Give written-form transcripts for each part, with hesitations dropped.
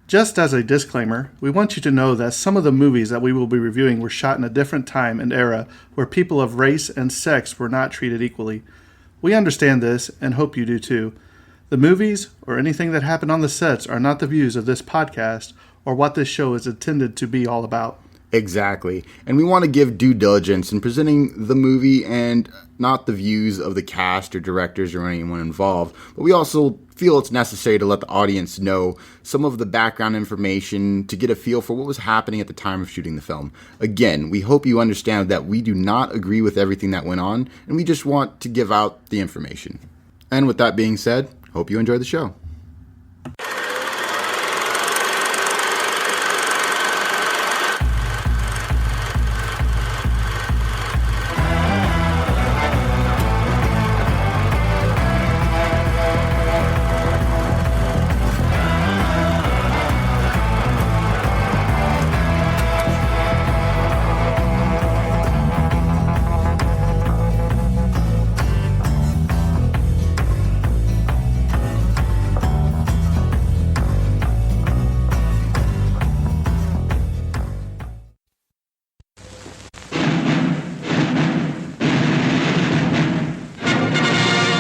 Just as a disclaimer, we want you to know that some of the movies that we will be reviewing were shot in a different time and era where people of race and sex were not treated equally. We understand this and hope you do too. The movies or anything that happened on the sets are not the views of this podcast or what this show is intended to be all about. Exactly. And we want to give due diligence in presenting the movie and not the views of the cast or directors or anyone involved. But we also feel it's necessary to let the audience know some of the background information to get a feel for what was happening at the time of shooting the film. Again, we hope you understand that we do not agree with everything that went on, and we just want to give out the information. And with that being said, hope you enjoy the show.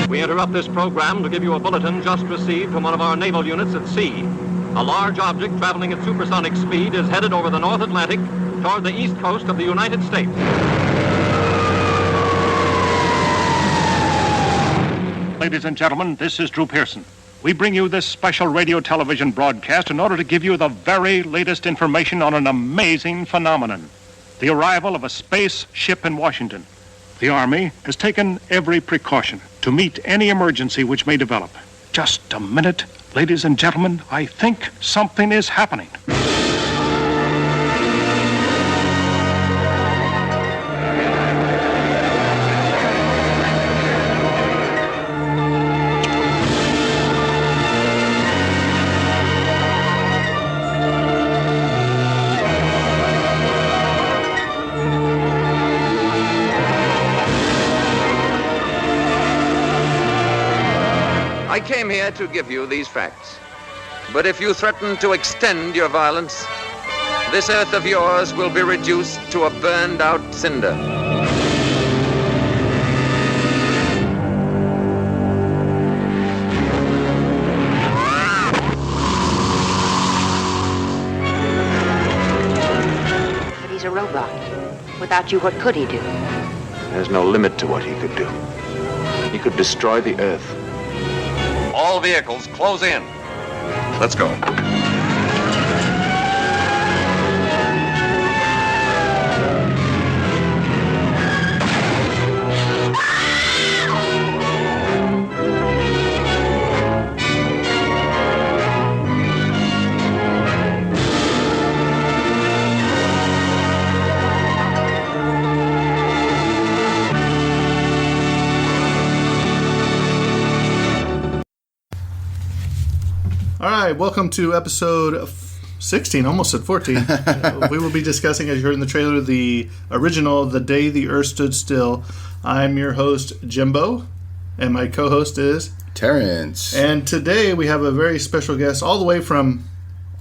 We interrupt this program to give you a bulletin just received from one of our naval units at sea. A large object traveling at supersonic speed is headed over the North Atlantic toward the east coast of the United States. Ladies and gentlemen, this is Drew Pearson. We bring you this special radio television broadcast in order to give you the very latest information on an amazing phenomenon: the arrival of a space ship in Washington. The Army has taken every precaution to meet any emergency which may develop. Just a minute, ladies and gentlemen, I think something is happening. I came here to give you these facts. But if you threaten to extend your violence, this earth of yours will be reduced to a burned-out cinder. But he's a robot. Without you, what could he do? There's no limit to what he could do. He could destroy the earth. All vehicles, close in. Let's go. All right, welcome to episode 16, almost at 14. We will be discussing, as you heard in the trailer, the original The Day the Earth Stood Still. I'm your host, Jimbo, and my co-host is Terrence. And today we have a very special guest all the way from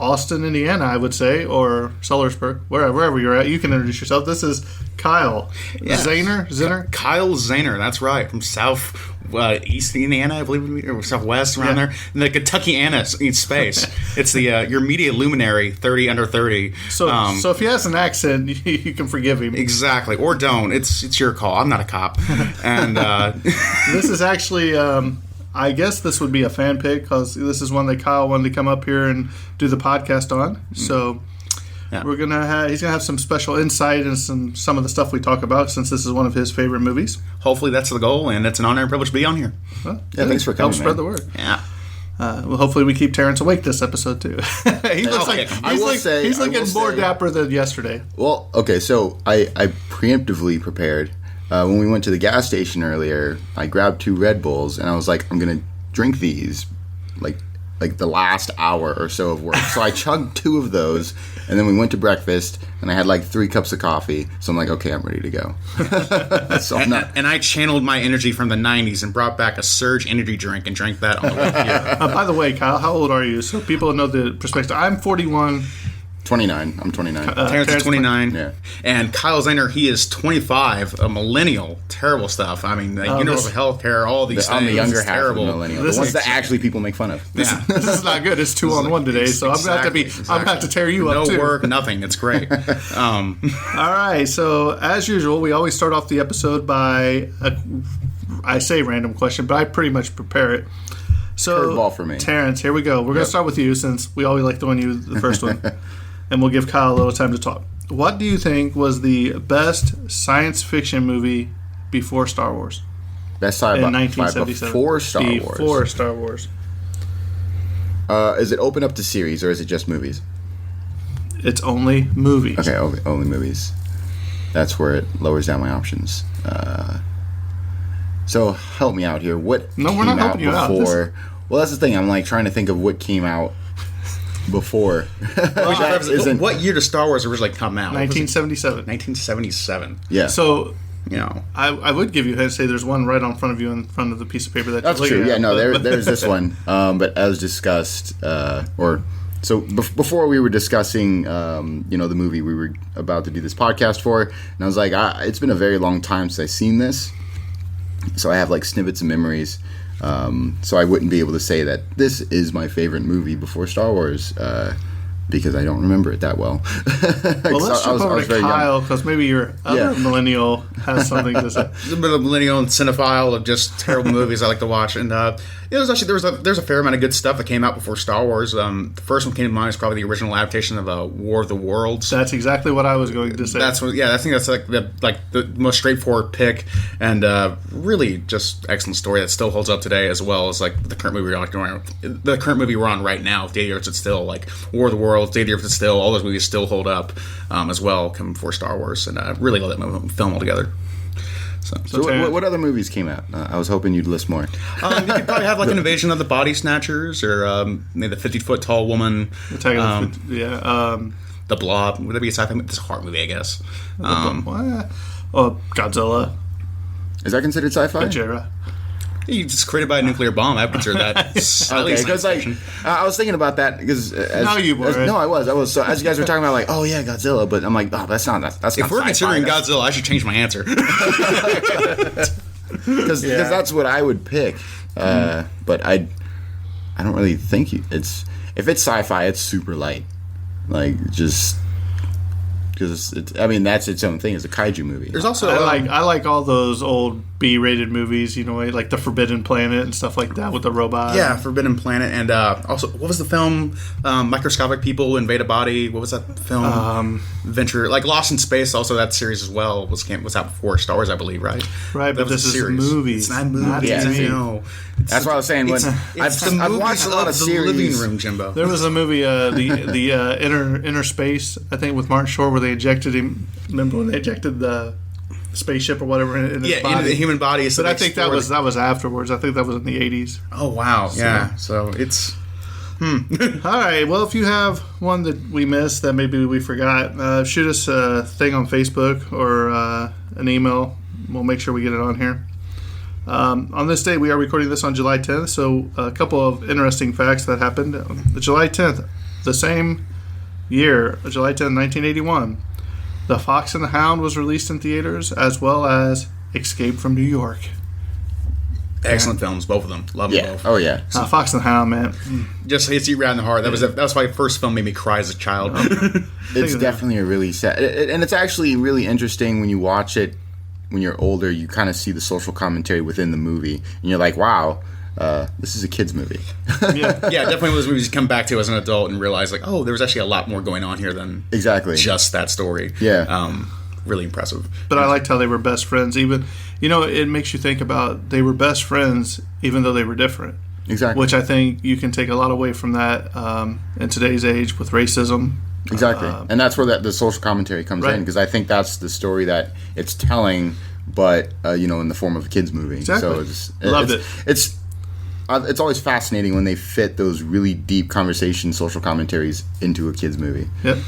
Austin, Indiana, I would say, or Sellersburg, wherever you're at. You can introduce yourself. This is Kyle Zahner. Kyle Zahner, that's right, from East Indiana, I believe, or Southwest, around there. And the Kentucky-ana in space. It's the your media luminary, 30 under 30. So if he has an accent, you can forgive him. Exactly, or don't. It's your call. I'm not a cop. And this is actually, I guess this would be a fan pick, because this is one that Kyle wanted to come up here and do the podcast on. So yeah. He's gonna have some special insight and some of the stuff we talk about, since this is one of his favorite movies. Hopefully that's the goal, and it's an honor and privilege to be on here. Well, yeah, thanks for coming. Help spread the word. Yeah. Well, hopefully we keep Terrence awake this episode too. He's looking more dapper than yesterday. Well, okay, so I preemptively prepared. When we went to the gas station earlier, I grabbed 2 Red Bulls, and I was like, I'm going to drink these, like, like the last hour or so of work. So I chugged 2 of those, and then we went to breakfast, and I had like 3 cups of coffee. So I'm like, okay, I'm ready to go. So I'm not. And I channeled my energy from the 90s and brought back a Surge energy drink and drank that on the way here. By the way, Kyle, how old are you? So people know the perspective. I'm 41. 29. I'm 29. Terrence is 29. Yeah. And Kyle Zahner, he is 25, a millennial. Terrible stuff. I mean, universal health care, all these things. I'm the younger It's half terrible. of the millennial. This The ones is- that actually people make fun of. Yeah. This is not good. It's 2-on-1 today, so I'm gonna have to I'm gonna have to tear you up No too. work, nothing. It's great. All right. So as usual, we always start off the episode by I say random question, but I pretty much prepare it. So Curveball for me. Terrence, here we go. We're gonna start with you since we always like throwing you the first one, and we'll give Kyle a little time to talk. What do you think was the best science fiction movie before Star Wars Best in sci-fi 1977? before Star Wars. Before Star Wars. Is it open up to series or is it just movies? It's only movies. Okay, only movies. That's where it lowers down my options. So help me out here. What No, we're came not out helping you out. before? Well, that's the thing. I'm like trying to think of what came out before. That isn't- What year did Star Wars originally come out? 1977. 1977. yeah. So You know. I would give you a hint, say there's one right on front of you in front of the piece of paper that That's you're true. looking Yeah, at. no, there's this one. But as discussed, before we were discussing, the movie we were about to do this podcast for, and I was like, it's been a very long time since I've seen this, so I have like snippets of memories. So I wouldn't be able to say that this is my favorite movie before Star Wars. Because I don't remember it that well. Well, let's jump over to very young. Kyle because maybe your other Yeah. millennial has something to say. A bit of a millennial and cinephile of just terrible movies I like to watch, and there's a fair amount of good stuff that came out before Star Wars. The first one came to mind is probably the original adaptation of War of the Worlds. That's exactly what I was going to say. That's what, yeah. I think that's like the most straightforward pick, and really just excellent story that still holds up today, as well as like the current movie we're on right now. Day of the Earth Stood Still, like War of the Worlds, Day of the Earth Stood Still, all those movies still hold up as well, coming before Star Wars, and I really love that film altogether. So what other movies came out? I was hoping you'd list more. You could probably have like an Invasion of the Body Snatchers, or maybe the 50-foot tall woman. The Blob. Would that be a sci-fi? It's a horror movie, I guess. Godzilla, Is that considered sci-fi? Gojira. You just created by a nuclear bomb. I would consider that slightly Okay, science because like fiction. I was thinking about that because No, you weren't. no, I was. So as you guys were talking about, like, oh yeah, Godzilla, but I'm like, oh, that's not If not we're sci-fi. considering Godzilla, I should change my answer. because that's what I would pick. But I don't really think it's if it's sci-fi, it's super light, like just because that's its own thing. It's a kaiju movie. There's also I like all those old B-rated movies, like the Forbidden Planet and stuff like that with the robot. yeah, Forbidden Planet, and also what was the film? Microscopic People Invade a Body. What was that film? Venture, like Lost in Space. Also, that series as well was out before Star Wars, I believe. Right. Right, but That was this a is series. movies, It's not movies. not Yeah, I TV. know. That's what I was saying. When It's the I've movies watched a lot of the series. living room, Jimbo. There was a movie, the Inner Space, I think, with Martin Short, where they injected him. Remember when they injected the spaceship or whatever in his body? into the human body. So But I they think that explored- was afterwards. I think that was in the 80s. Oh wow! Yeah. So it's All right. Well, if you have one that we missed that maybe we forgot, shoot us a thing on Facebook or an email. We'll make sure we get it on here. On this day, we are recording this on July 10th, so a couple of interesting facts that happened. July 10th, the same year, July 10th, 1981, The Fox and the Hound was released in theaters, as well as Escape from New York. excellent films, both of them. Love them Yeah. both. Oh yeah. Fox and the Hound, man. Just hits you right in the heart. That's why the first film made me cry as a child. It's of that. definitely a really sad, and it's actually really interesting when you watch it when you're older. You kind of see the social commentary within the movie, and you're like, wow, this is a kids movie. Yeah, definitely one of those movies you come back to as an adult and realize like, oh, there was actually a lot more going on here than Exactly. just that story. Yeah. Really impressive. But I liked how they were best friends. Even, it makes you think about they were best friends even though they were different. Exactly. Which I think you can take a lot away from that in today's age with racism. Exactly, and that's where the social commentary comes Right. in, because I think that's the story that it's telling, but in the form of a kids movie. Exactly. So Loved it's it's always fascinating when they fit those really deep conversation, social commentaries into a kid's movie. Yep.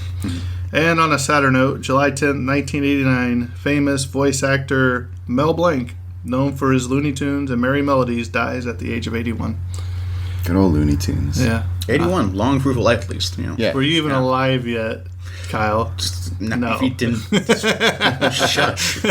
And on a sadder note, July 10th, 1989, famous voice actor Mel Blanc, known for his Looney Tunes and Merry Melodies, dies at the age of 81. Good old Looney Tunes. Yeah. 81, long proof of life, at least. You know. Yeah. Were you even alive yet, Kyle? No. If he didn't. Shush.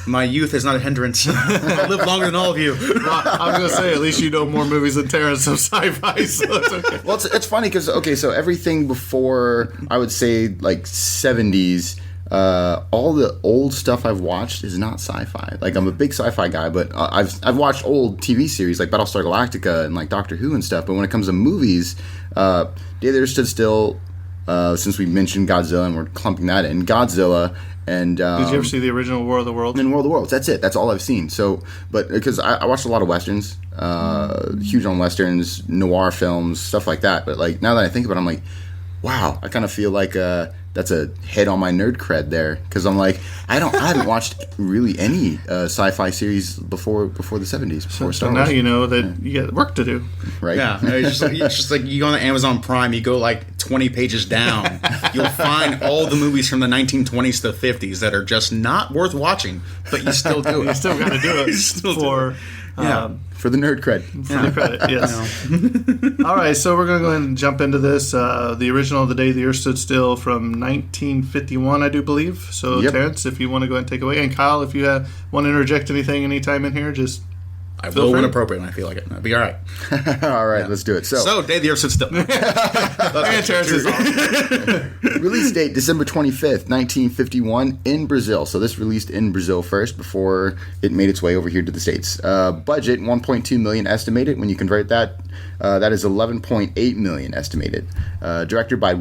My youth is not a hindrance. I live longer than all of you. Well, I was going to say, at least you know more movies than Terrence of sci-fi, so it's okay. Well, it's funny because, okay, so everything before, I would say, like, 70s, all the old stuff I've watched is not sci-fi. Like, I'm a big sci-fi guy, but I've watched old TV series like Battlestar Galactica and, like, Doctor Who and stuff, but when it comes to movies, Day There Stood Still, since we mentioned Godzilla and we're clumping that in, Godzilla, and Did you ever see the original War of the Worlds? and World of Worlds. That's it. That's all I've seen. So, but because I watched a lot of westerns, huge on westerns, noir films, stuff like that. But like now that I think about it, I'm like, wow, I kind of feel like that's a hit on my nerd cred there because I'm like, I haven't watched really any sci-fi series before the 70s. Before So Star now Wars. you know that you got work to do. Right? Yeah, it's just like you go on Amazon Prime, you go like 20 pages down, you'll find all the movies from the 1920s to the 50s that are just not worth watching, but you still do it. You still got to do it Still do for Yeah. For the nerd cred. for the credit. Yes. All right, so we're going to go ahead and jump into this. The original The Day the Earth Stood Still from 1951, I do believe. So, Yep. Terrence, if you want to go ahead and take away. And Kyle, if you want to interject anything anytime in here, just I Feel will free. when appropriate when I feel like it. That'll be all right. All right, let's do it. So, Day the Earth Stood Still. and Terrence is off. Release date December 25th, 1951 in Brazil. So this released in Brazil first before it made its way over here to the States. Budget 1.2 million estimated. When you convert that, that is 11.8 million estimated. Directed by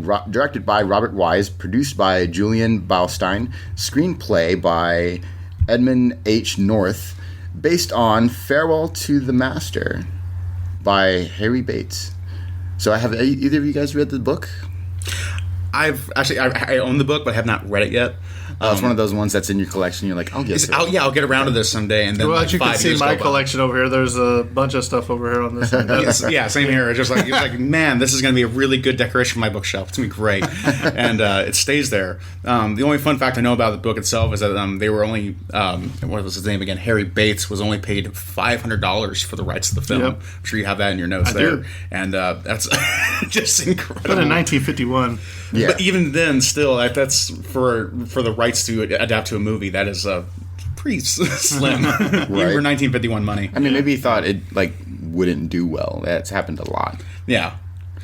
Robert Wise, produced by Julian Beilstein, screenplay by Edmund H. North, based on Farewell to the Master by Harry Bates. So have either of you guys read the book? I've actually I own the book, but I have not read it yet. It's one of those ones that's in your collection. You're like, I'll get it. I'll get around to this someday, and then Well, like you can 5 see years my go by. collection over here. There's a bunch of stuff over here on this end. Yeah, same here. It's like, man, this is going to be a really good decoration for my bookshelf. It's going to be great. And it stays there. The only fun fact I know about the book itself is that they were only, what was his name again? Harry Bates was only paid $500 for the rights to the film. Yep. I'm sure you have that in your notes I there. do. And that's just incredible. But in 1951, Yeah. But even then, still, that's for the rights to adapt to a movie. That is pretty slim, even for 1951 money. I mean, maybe he thought it like wouldn't do well. That's happened a lot. Yeah,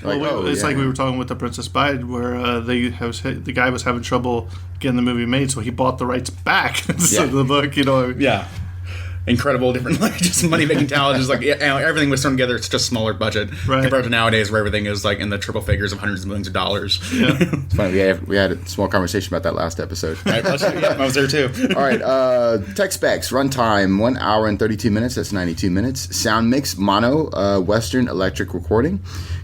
Like, it's like we were talking with The Princess Bride, where the guy was having trouble getting the movie made, so he bought the rights back to the book. yeah. Incredible, different like just money making talent. Just like everything was thrown together. It's just smaller budget Right. compared to nowadays, where everything is like in the triple figures of hundreds of millions of dollars. Yeah. It's funny. We had a small conversation about that last episode. Right? I was there too. All right. Tech specs. Runtime 1 hour and 32 minutes. That's 92 minutes. Sound mix mono. Western electric recording.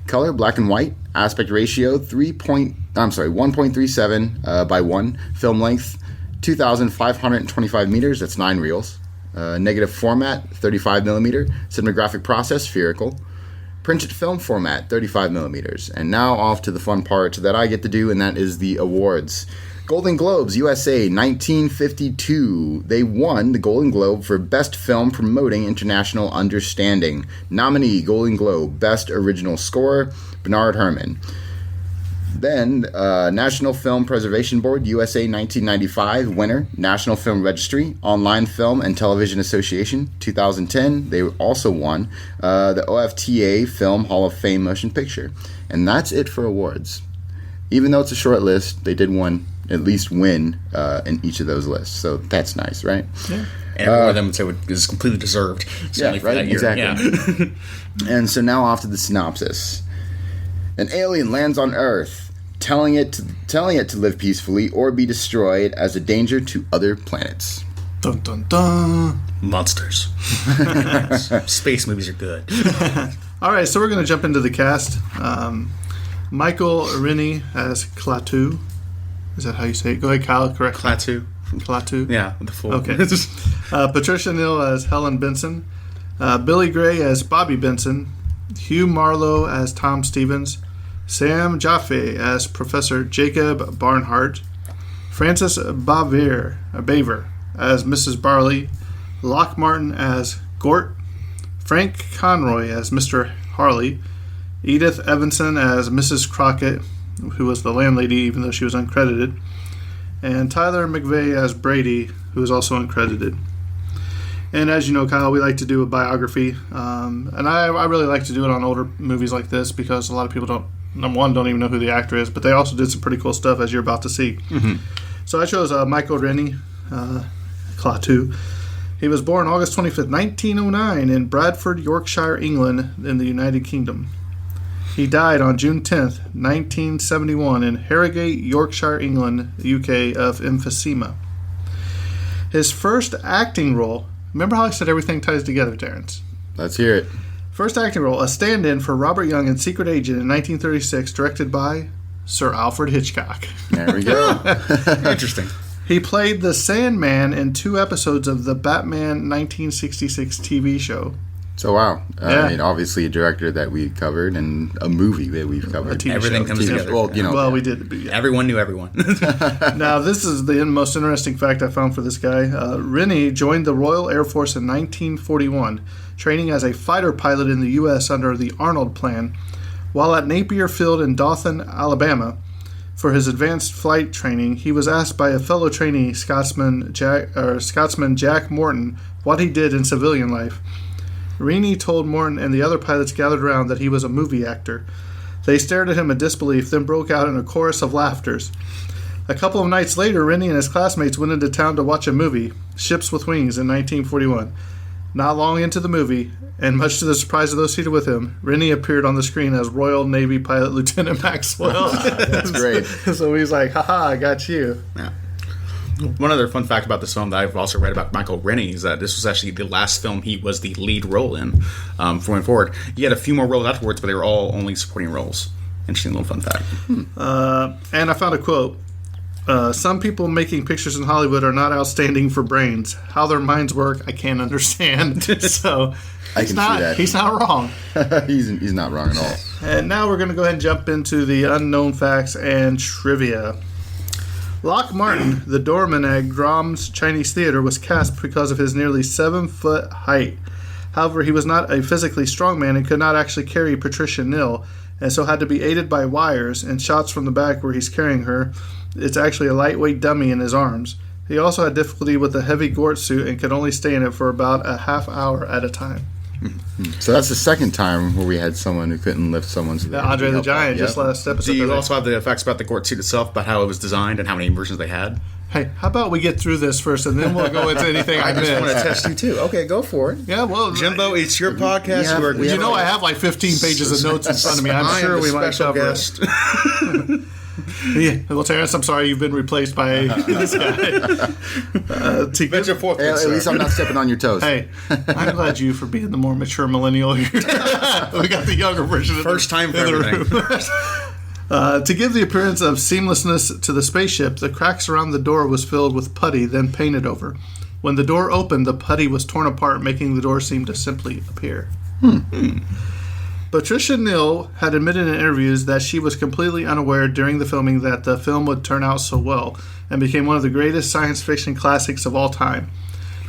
Color black and white. Aspect ratio 1.37 by 1. Film length 2,525 meters. That's 9 reels. Negative format 35 millimeter. Cinematographic process spherical. Printed film format 35 millimeters. And now off to the fun part that I get to do, and that is the awards. Golden Globes USA 1952. They won the Golden Globe for Best Film Promoting International Understanding. Nominee Golden Globe Best Original Score Bernard Herrmann. Then, National Film Preservation Board, USA 1995, winner, National Film Registry, Online Film and Television Association, 2010. They also won the OFTA Film Hall of Fame Motion Picture. And that's it for awards. Even though it's a short list, they did at least win in each of those lists. So that's nice, right? Yeah. And one of them would say is completely deserved. Certainly for right, that year. exactly. Yeah. And so now off to the synopsis. An alien lands on Earth, telling it to live peacefully or be destroyed as a danger to other planets. Dun dun dun. Monsters. Space movies are good. All right, so we're going to jump into the cast. Michael Rennie as Klaatu. Is that how you say it? Go ahead, Kyle. Correct. Klaatu. Klaatu. Yeah, with the full. Okay. Patricia Neal as Helen Benson. Billy Gray as Bobby Benson, Hugh Marlowe as Tom Stevens, Sam Jaffe as Professor Jacob Barnhart, Frances Baver as Mrs. Barley, Locke Martin as Gort, Frank Conroy as Mr. Harley, Edith Evanson as Mrs. Crockett, who was the landlady even though she was uncredited, and Tyler McVeigh as Brady, who is also uncredited. And as you know, Kyle, we like to do a biography, and I really like to do it on older movies like this because a lot of people don't even know who the actor is, but they also did some pretty cool stuff, as you're about to see. Mm-hmm. So I chose Michael Rennie, Klaatu. He was born August 25th, 1909 in Bradford, Yorkshire, England, in the United Kingdom. He died on June 10th, 1971 in Harrogate, Yorkshire, England, UK, of emphysema. His first acting role, remember how I said everything ties together, Terrence? Let's hear it. First acting role, a stand-in for Robert Young in Secret Agent in 1936, directed by Sir Alfred Hitchcock. There we go. Interesting. He played the Sandman in 2 episodes of the Batman 1966 TV show. So, wow. Yeah. I mean, obviously a director that we covered and a movie that we've covered. TV Everything show. comes together. Well, you know. Well, we did. But yeah. Everyone knew everyone. Now, this is the most interesting fact I found for this guy. Rennie joined the Royal Air Force in 1941, training as a fighter pilot in the U.S. under the Arnold Plan. While at Napier Field in Dothan, Alabama, for his advanced flight training, he was asked by a fellow trainee, Scotsman Jack Morton, what he did in civilian life. Rennie told Morton and the other pilots gathered around that he was a movie actor. They stared at him in disbelief, then broke out in a chorus of laughters. A couple of nights later, Rennie and his classmates went into town to watch a movie, Ships with Wings, in 1941. Not long into the movie, and much to the surprise of those seated with him, Rennie appeared on the screen as Royal Navy pilot Lieutenant Maxwell. That's great. So he's like, haha, I got you. Yeah. One other fun fact about this film that I've also read about Michael Rennie is that this was actually the last film he was the lead role in going forward. He had a few more roles afterwards, but they were all only supporting roles. Interesting little fun fact. And I found a quote. Some people making pictures in Hollywood are not outstanding for brains. How their minds work, I can't understand. So I can see that. He's not wrong. He's not wrong at all. And now we're going to go ahead and jump into the unknown facts and trivia. Locke Martin, the doorman at Grom's Chinese Theater, was cast because of his nearly 7-foot height. However, he was not a physically strong man and could not actually carry Patricia Neal, and so had to be aided by wires and shots from the back where he's carrying her. It's actually a lightweight dummy in his arms. He also had difficulty with the heavy Gort suit and could only stay in it for about a half hour at a time. So that's the second time where we had someone who couldn't lift someone's leg. Andre the Giant, just last episode. Do you also have the facts about the Gort suit itself, about how it was designed and how many versions they had? Hey, how about we get through this first and then we'll go into anything I missed. I just want to test you too. Okay, go for it. Yeah, well, Jimbo, it's your podcast. I have like 15 pages of notes in front of me. I'm sure we might cover guest. Yeah, well, Terrence, I'm sorry you've been replaced by this guy. At least I'm not stepping on your toes. Hey, I'm glad you for being the more mature millennial here. We got the younger version. First time for everything. To give the appearance of seamlessness to the spaceship, the cracks around the door was filled with putty, then painted over. When the door opened, the putty was torn apart, making the door seem to simply appear. Patricia Neal had admitted in interviews that she was completely unaware during the filming that the film would turn out so well and became one of the greatest science fiction classics of all time.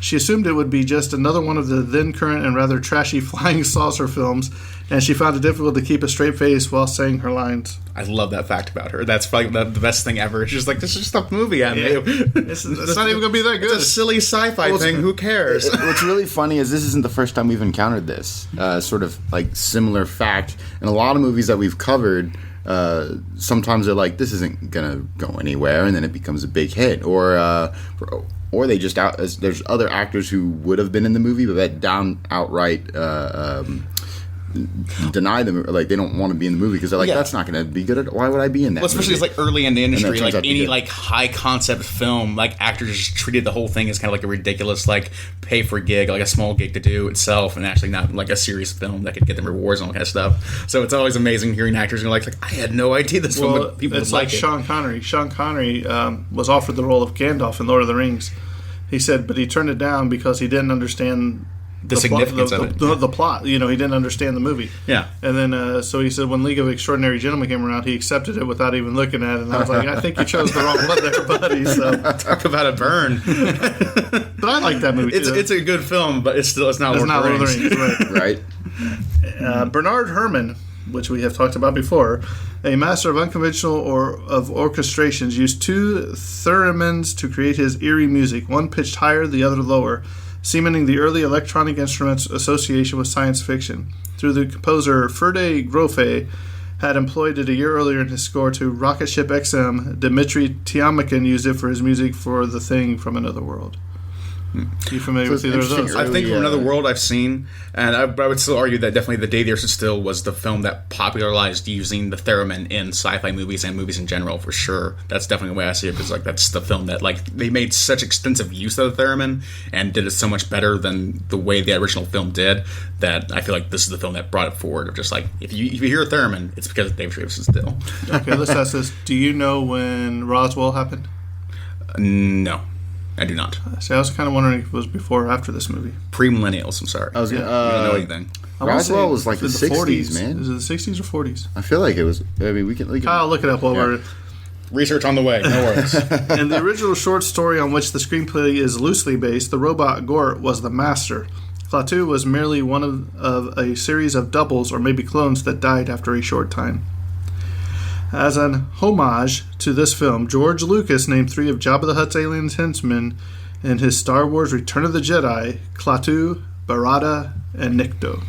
She assumed it would be just another one of the then current and rather trashy flying saucer films, and she found it difficult to keep a straight face while saying her lines. I love that fact about her. That's probably the best thing ever. It's just like, this is just a movie I made. It's not even going to be that good. It's a silly sci-fi thing. Who cares? What's really funny is this isn't the first time we've encountered this sort of like similar fact. In a lot of movies that we've covered, sometimes they're like, this isn't going to go anywhere, and then it becomes a big hit. Or they just there's other actors who would have been in the movie, but that outright deny them, like they don't want to be in the movie because they're like, that's not going to be good. Why would I be in that? Well, especially movie? it's like early in the industry, like any like high concept film, like actors just treated the whole thing as kind of like a ridiculous like pay for gig, like a small gig to do itself, and actually not like a serious film that could get them rewards and all that kind of stuff. So it's always amazing hearing actors who are like I had no idea this film would, people it's would like Sean Connery. Sean Connery was offered the role of Gandalf in Lord of the Rings. He said, but he turned it down because he didn't understand the significance of it. The plot. You know, he didn't understand the movie. Yeah. And then, so he said when League of Extraordinary Gentlemen came around, he accepted it without even looking at it. And I was like, I think you chose the wrong one there, buddy. So. Talk about a burn. But I like that movie, too. It's a good film, but it's not Lord not of the Rings. Right. Right. Bernard Herrmann, which we have talked about before, a master of unconventional or of orchestrations, used two theremins to create his eerie music, one pitched higher, the other lower, cementing the early electronic instruments' association with science fiction. Through the composer Ferde Grofe had employed it a year earlier in his score to Rocket Ship XM, Dmitry Tiomkin used it for his music for The Thing from Another World. You familiar with either of those? I think From Another World I've seen, and I would still argue that definitely The Day the Earth Stood Still was the film that popularized using the theremin in sci-fi movies and movies in general, for sure. That's definitely the way I see it, because like that's the film that like they made such extensive use of the theremin and did it so much better than the way the original film did, that I feel like this is the film that brought it forward. Of just like if you hear a theremin, it's because Dave Stood Still. Okay, let's ask this: do you know when Roswell happened? No. I do not. See, I was kind of wondering if it was before or after this movie. Pre-millennials, I'm sorry. I was gonna, I don't know anything. Roswell was like the 60s, man. Is it the 60s or 40s? I feel like it was. I mean, we can Kyle, look it up while we're... Research on the way. No worries. In the original short story on which the screenplay is loosely based, the robot Gort was the master. Klaatu was merely one of a series of doubles or maybe clones that died after a short time. As an homage to this film, George Lucas named 3 of Jabba the Hutt's alien henchmen in his Star Wars Return of the Jedi: Klaatu, Barada, and Nikto.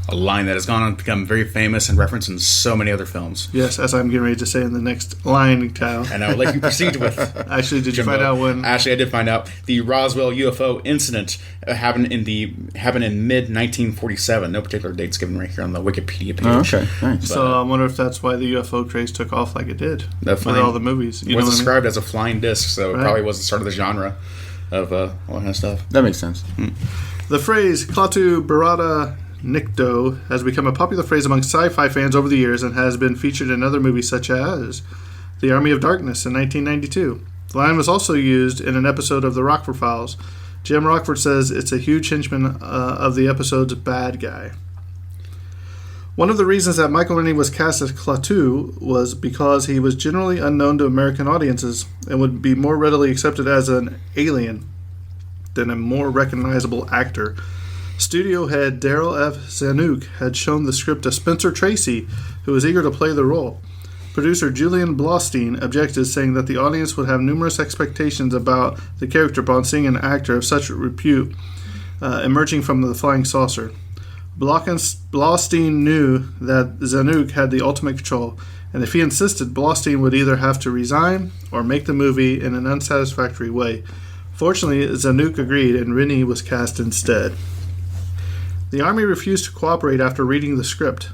A line that has gone on to become very famous and referenced in so many other films. Yes, as I'm getting ready to say in the next line, Kyle. And I would like you to proceed with. Actually, did you find out when? Actually, I did find out. The Roswell UFO incident happened in mid 1947. No particular dates given right here on the Wikipedia page. Oh, okay, nice. So I wonder if that's why the UFO craze took off like it did with all the movies. It was described as a flying disc, so it probably was the start of the genre of all that kind of stuff. That makes sense. The phrase Klaatu, Barada, Nikto has become a popular phrase among sci-fi fans over the years and has been featured in other movies such as The Army of Darkness in 1992. The line was also used in an episode of The Rockford Files. Jim Rockford says it's a huge henchman of the episode's bad guy. One of the reasons that Michael Rennie was cast as Klaatu was because he was generally unknown to American audiences and would be more readily accepted as an alien than a more recognizable actor. Studio head Daryl F. Zanuck had shown the script to Spencer Tracy, who was eager to play the role. Producer Julian Blostein objected, saying that the audience would have numerous expectations about the character upon seeing an actor of such repute emerging from the flying saucer. Blostein knew that Zanuck had the ultimate control, and if he insisted, Blostein would either have to resign or make the movie in an unsatisfactory way. Fortunately, Zanuck agreed, and Rennie was cast instead. The Army refused to cooperate after reading the script.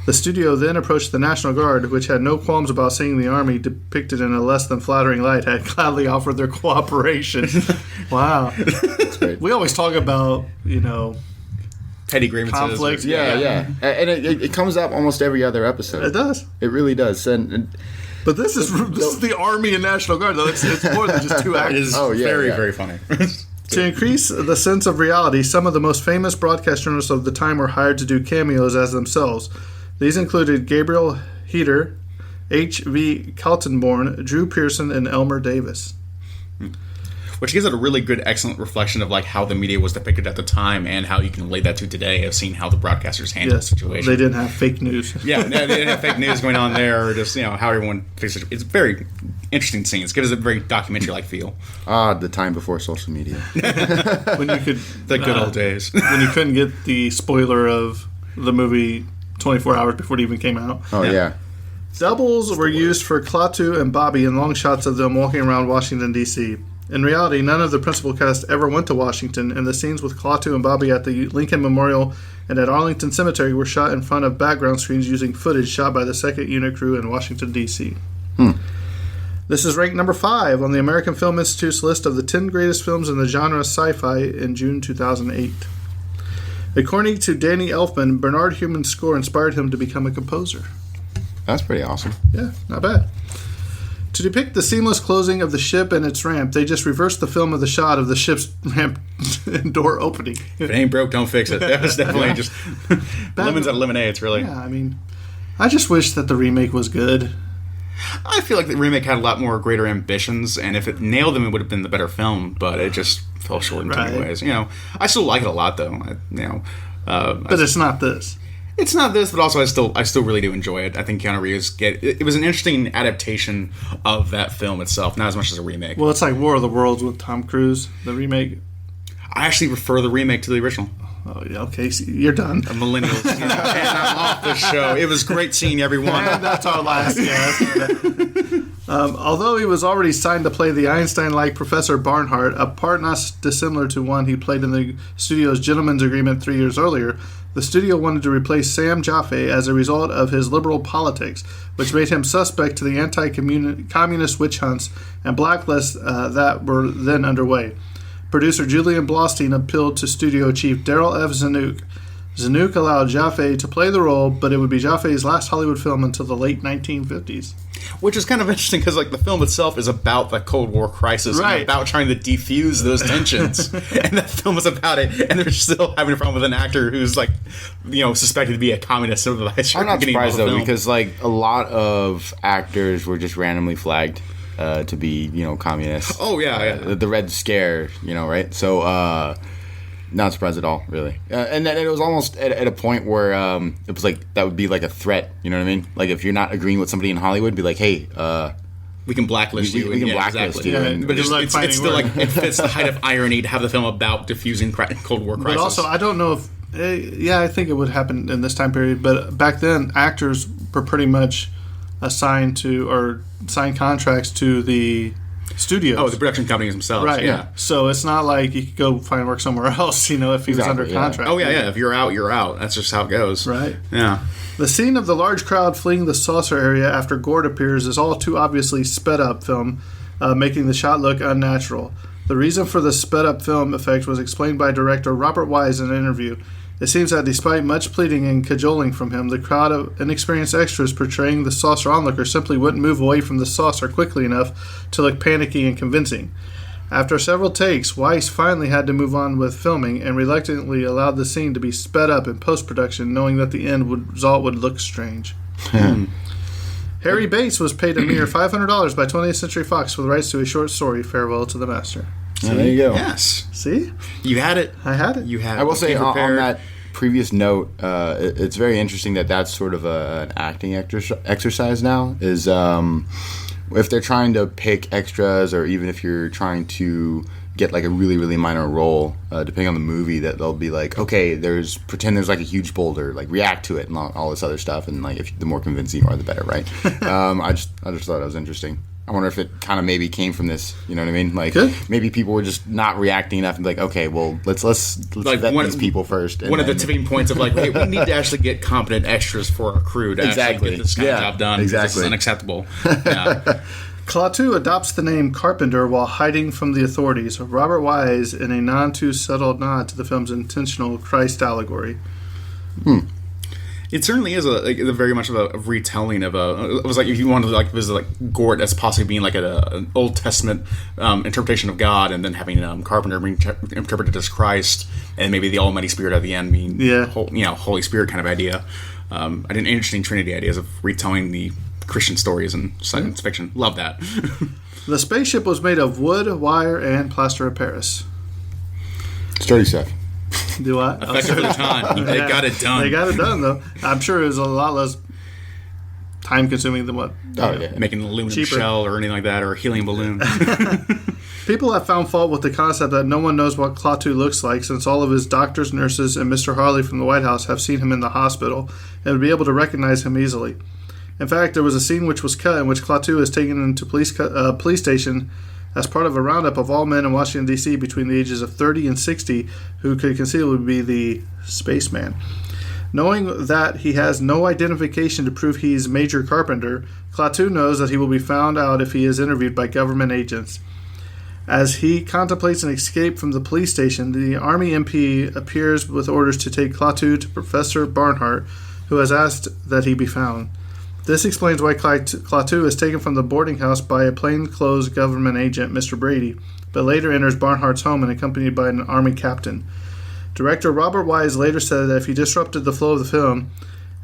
The studio then approached the National Guard, which had no qualms about seeing the Army depicted in a less than flattering light, had gladly offered their cooperation. Wow. That's great. We always talk about, Petty grievances. conflict. Yeah. And it comes up almost every other episode. It does. It really does. And But this is the Army and National Guard, though. It's more than just two It actors. is very funny. To increase the sense of reality, some of the most famous broadcast journalists of the time were hired to do cameos as themselves. These included Gabriel Heater, H.V. Kaltenborn, Drew Pearson, and Elmer Davis. Which gives it a really good, excellent reflection of like how the media was depicted at the time and how you can relate that to today of seeing how the broadcasters handled the situation. They didn't have fake news. Yeah, they didn't have fake news going on there, or just how everyone fixed it. It's very interesting scenes. It gives it a very documentary-like feel. the time before social media. When you could, The good old days. when you couldn't get the spoiler of the movie 24 hours before it even came out. Oh, yeah. Doubles were used for Klaatu and Bobby in long shots of them walking around Washington, D.C. In reality, none of the principal cast ever went to Washington, and the scenes with Klaatu and Bobby at the Lincoln Memorial and at Arlington Cemetery were shot in front of background screens using footage shot by the 2nd Unit crew in Washington, D.C. This is ranked number 5 on the American Film Institute's list of the 10 greatest films in the genre sci-fi in June 2008. According to Danny Elfman, Bernard Herrmann's score inspired him to become a composer. That's pretty awesome. Yeah, not bad. To depict the seamless closing of the ship and its ramp, they just reversed the film of the shot of the ship's ramp and door opening. If it ain't broke, don't fix it. That was definitely just lemons out of lemonades, really. Yeah, I mean, I just wish that the remake was good. I feel like the remake had a lot more greater ambitions, and if it nailed them, it would have been the better film. But it just fell short in too many ways. I still like it a lot, though. But it's not this. It's not this, but also I still really do enjoy it. I think Keanu Reeves it was an interesting adaptation of that film itself, not as much as a remake. Well, it's like War of the Worlds with Tom Cruise, the remake. I actually prefer the remake to the original. Oh, yeah, okay, so you're done. The millennials, and I'm off the show. It was great seeing everyone. And that's our last guest. Although he was already signed to play the Einstein-like Professor Barnhart, a part not dissimilar to one he played in the studio's Gentleman's Agreement 3 years earlier, the studio wanted to replace Sam Jaffe as a result of his liberal politics, which made him suspect to the anti-communist witch hunts and blacklists that were then underway. Producer Julian Blostein appealed to studio chief Daryl F. Zanuck. Zanuck allowed Jaffe to play the role, but it would be Jaffe's last Hollywood film until the late 1950s. Which is kind of interesting because the film itself is about the Cold War crisis and about trying to defuse those tensions. And that film is about it, and they're still having a problem with an actor who's suspected to be a communist sympathizer. I'm not surprised though, because a lot of actors were just randomly flagged to be communists. Oh yeah. The Red Scare, right? So not surprised at all, really. And then it was almost at a point where it was that would be a threat. You know what I mean? If you're not agreeing with somebody in Hollywood, be like, hey, we can blacklist you. We can blacklist you. Yeah, but it's still it fits the height of irony to have the film about diffusing Cold War crisis. But also, I don't know if I think it would happen in this time period. But back then, actors were pretty much assigned to or signed contracts to the studios. Oh, the production companies themselves. Right. Yeah. So it's not like you could go find work somewhere else, if he was under contract. Oh, yeah. If you're out, you're out. That's just how it goes. Right. Yeah. The scene of the large crowd fleeing the saucer area after Gord appears is all too obviously sped up film, making the shot look unnatural. The reason for the sped up film effect was explained by director Robert Wise in an interview. It seems that despite much pleading and cajoling from him, the crowd of inexperienced extras portraying the saucer onlooker simply wouldn't move away from the saucer quickly enough to look panicky and convincing. After several takes, Weiss finally had to move on with filming and reluctantly allowed the scene to be sped up in post-production, knowing that the end result would look strange. Harry Bates was paid a mere $500 by 20th Century Fox for the rights to a short story, Farewell to the Master. So there you go. Yes. See? You had it. I had it. You had it. I will say on that previous note, it's very interesting that that's sort of an acting exercise now. Is if they're trying to pick extras, or even if you're trying to get a really, really minor role, depending on the movie, that they'll be okay, pretend there's a huge boulder, react to it and all this other stuff, and if the more convincing you are, the better, right? I just thought it was interesting. I wonder if it kind of maybe came from this, you know what I mean? Maybe people were just not reacting enough and okay, well, let's vet these people first. One of the tipping points of hey, we need to actually get competent extras for our crew to actually get this kind of job done. Exactly. This is unacceptable. Yeah. Klaatu adopts the name Carpenter while hiding from the authorities. Robert Wise in a non-too-subtle nod to the film's intentional Christ allegory. It certainly is a very much of a retelling of it was if you wanted to visit Gort as possibly being an Old Testament interpretation of God, and then having Carpenter being interpreted as Christ, and maybe the Almighty Spirit at the end being Holy Spirit kind of idea. I did an interesting Trinity ideas of retelling the Christian stories in science fiction. Love that. The spaceship was made of wood, wire, and plaster of Paris. Sturdy stuff. Do I? Effective for the time. They got it done. They got it done, though. I'm sure it was a lot less time-consuming than what... Making an aluminum shell or anything like that, or a helium balloon. People have found fault with the concept that no one knows what Klaatu looks like, since all of his doctors, nurses, and Mr. Harley from the White House have seen him in the hospital and would be able to recognize him easily. In fact, there was a scene which was cut in which Klaatu is taken into police station as part of a roundup of all men in Washington, D.C. between the ages of 30 and 60 who could conceivably be the spaceman. Knowing that he has no identification to prove he's Major Carpenter, Klaatu knows that he will be found out if he is interviewed by government agents. As he contemplates an escape from the police station, the Army MP appears with orders to take Klaatu to Professor Barnhart, who has asked that he be found. This explains why Klaatu is taken from the boarding house by a plainclothes government agent, Mr. Brady, but later enters Barnhart's home and accompanied by an army captain. Director Robert Wise later said that if he disrupted the flow of the film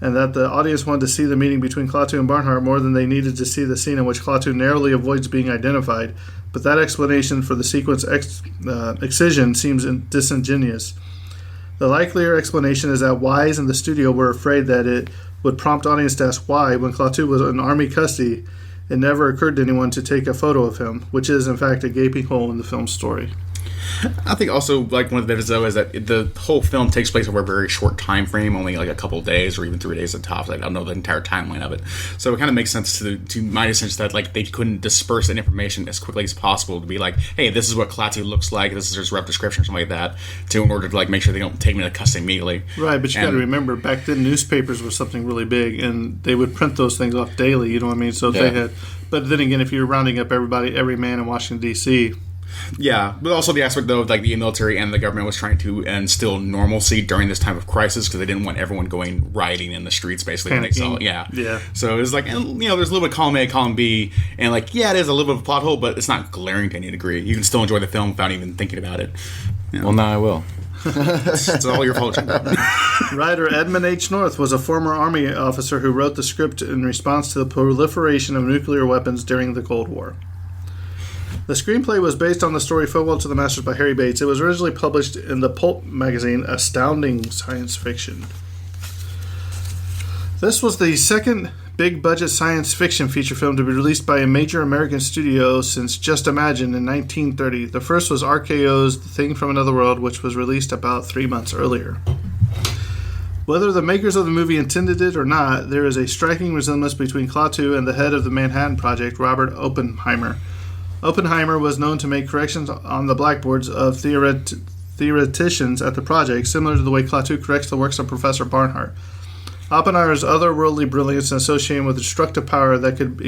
and that the audience wanted to see the meeting between Klaatu and Barnhart more than they needed to see the scene in which Klaatu narrowly avoids being identified, but that explanation for the sequence excision seems disingenuous. The likelier explanation is that Wise and the studio were afraid that it would prompt audience to ask why, when Klaatu was in army custody, it never occurred to anyone to take a photo of him, which is, in fact, a gaping hole in the film's story. I think also, like, one of the benefits, though, is that the whole film takes place over a very short time frame, only like a couple of days or even 3 days at tops. I don't know the entire timeline of it. So it kind of makes sense to my sense that, like, they couldn't disperse that information as quickly as possible to be like, hey, this is what Klaatu looks like, this is his rough description or something like that, in order to, like, make sure they don't take him into custody immediately. Right, but you got to remember, back then newspapers were something really big, and they would print those things off daily, you know what I mean? So if they had, but then again, if you're rounding up every man in Washington, D.C., yeah, but also the aspect, though, of like the military and the government was trying to instill normalcy during this time of crisis because they didn't want everyone going rioting in the streets, basically, when they saw it. Yeah. So it was like, there's a little bit of column A, column B, and like, it is a little bit of a plot hole, but it's not glaring to any degree. You can still enjoy the film without even thinking about it. Well, now I will. It's all your fault. Writer Edmund H. North was a former Army officer who wrote the script in response to the proliferation of nuclear weapons during the Cold War. The screenplay was based on the story Farewell to the Masters by Harry Bates. It was originally published in the pulp magazine Astounding Science Fiction. This was the second big-budget science fiction feature film to be released by a major American studio since Just Imagine in 1930. The first was RKO's The Thing from Another World, which was released about 3 months earlier. Whether the makers of the movie intended it or not, there is a striking resemblance between Klaatu and the head of the Manhattan Project, Robert Oppenheimer. Oppenheimer was known to make corrections on the blackboards of theoreticians at the project, similar to the way Klaatu corrects the works of Professor Barnhart. Oppenheimer's otherworldly brilliance and association with destructive power that could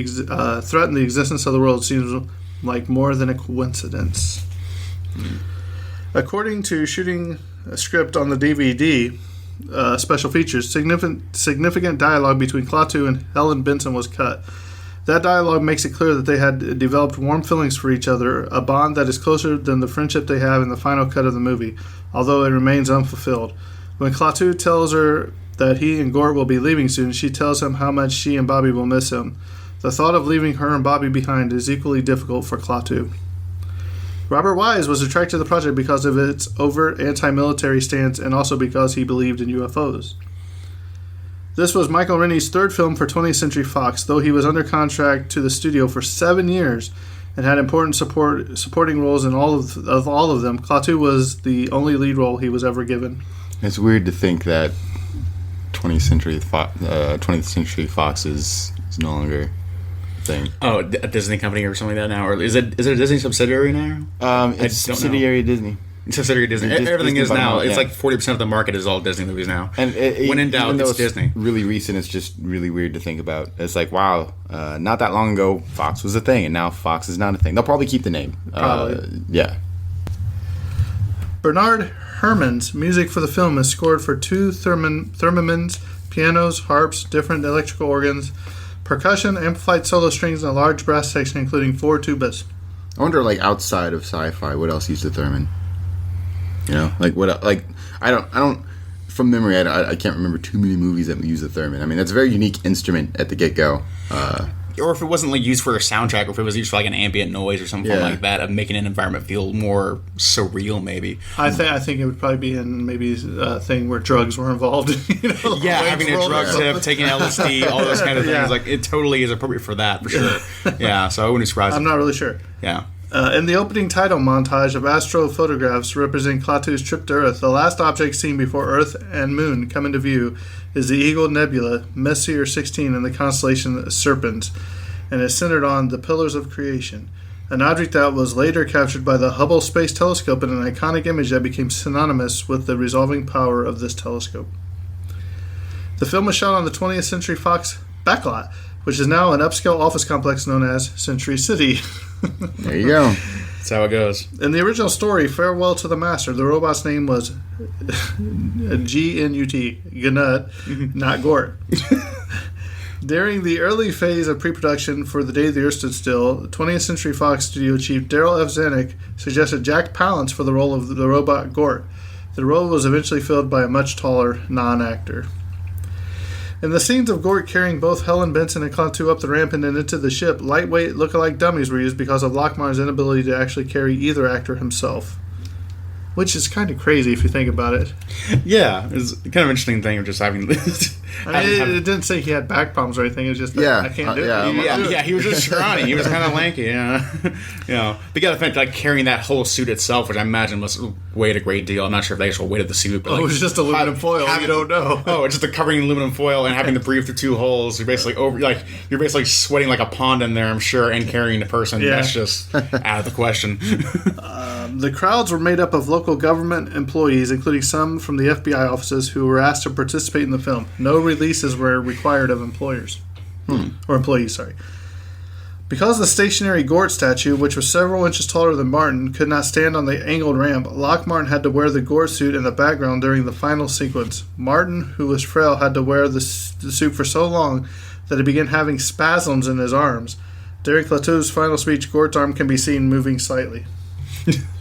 threaten the existence of the world seems like more than a coincidence. According to shooting a script on the DVD, special features, significant dialogue between Klaatu and Helen Benson was cut. That dialogue makes it clear that they had developed warm feelings for each other, a bond that is closer than the friendship they have in the final cut of the movie, although it remains unfulfilled. When Klaatu tells her that he and Gort will be leaving soon, she tells him how much she and Bobby will miss him. The thought of leaving her and Bobby behind is equally difficult for Klaatu. Robert Wise was attracted to the project because of its overt anti-military stance and also because he believed in UFOs. This was Michael Rennie's third film for 20th Century Fox, though he was under contract to the studio for 7 years and had important supporting roles in all of them. Klaatu was the only lead role he was ever given. It's weird to think that 20th Century Fox is no longer a thing. Oh, a Disney company or something like that now? Or is it a Disney subsidiary now? It's subsidiary of Disney. Subsidiary Disney. Everything is now. It's like 40% of the market is all Disney movies now. And when in doubt, it's Disney. Really recent. It's just really weird to think about. It's like, wow, not that long ago, Fox was a thing, and now Fox is not a thing. They'll probably keep the name. Probably. Yeah. Bernard Herrmann's music for the film is scored for 2 thereminimans, pianos, harps, different electrical organs, percussion, amplified solo strings, and a large brass section, including 4 tubas. I wonder, like, outside of sci-fi, what else used the theremin? You know, like what? Like I don't. From memory, I can't remember too many movies that use the theremin. I mean, that's a very unique instrument at the get-go. Or if it wasn't like used for a soundtrack, or if it was used for like an ambient noise or something like that, of making an environment feel more surreal, maybe. I think it would probably be in maybe a thing where drugs were involved. Having a drug tip, taking LSD, all those kind of things. Like it totally is appropriate for that, for sure. So I wouldn't be surprised. I'm not really sure. Yeah. In the opening title montage of astrophotographs representing Klaatu's trip to Earth, the last object seen before Earth and Moon come into view is the Eagle Nebula, Messier 16 in the constellation Serpens, and is centered on the Pillars of Creation, an object that was later captured by the Hubble Space Telescope in an iconic image that became synonymous with the resolving power of this telescope. The film was shot on the 20th Century Fox backlot, which is now an upscale office complex known as Century City. There you go. That's how it goes. In the original story, Farewell to the Master, the robot's name was G-N-U-T, Gnut, not Gort. During the early phase of pre-production for The Day the Earth Stood Still, 20th Century Fox studio chief Daryl F. Zanuck suggested Jack Palance for the role of the robot Gort. The role was eventually filled by a much taller non-actor. In the scenes of Gort carrying both Helen Benson and Klaatu up the ramp and then into the ship, lightweight look-alike dummies were used because of Lockmar's inability to actually carry either actor himself. Which is kind of crazy if you think about it. Yeah, it's kind of interesting thing of just having. It didn't say he had back problems or anything. It was just that I can't do it. Yeah, he was just scrawny. He was kind of lanky. Yeah, But you got to think like carrying that whole suit itself, which I imagine must weighed a great deal. I'm not sure if they actually weighted the suit, but it was just aluminum foil. You don't know. Oh, it's just the covering aluminum foil and having to breathe through 2 holes. You're basically sweating like a pond in there, I'm sure, and carrying the person. Yeah. That's just out of the question. The crowds were made up of local government employees, including some from the FBI offices who were asked to participate in the film. No releases were required of employers. Or employees, sorry. Because the stationary Gort statue, which was several inches taller than Martin, could not stand on the angled ramp, Lock Martin had to wear the Gort suit in the background during the final sequence. Martin, who was frail, had to wear the suit for so long that he began having spasms in his arms. During Klaatu's final speech, Gort's arm can be seen moving slightly.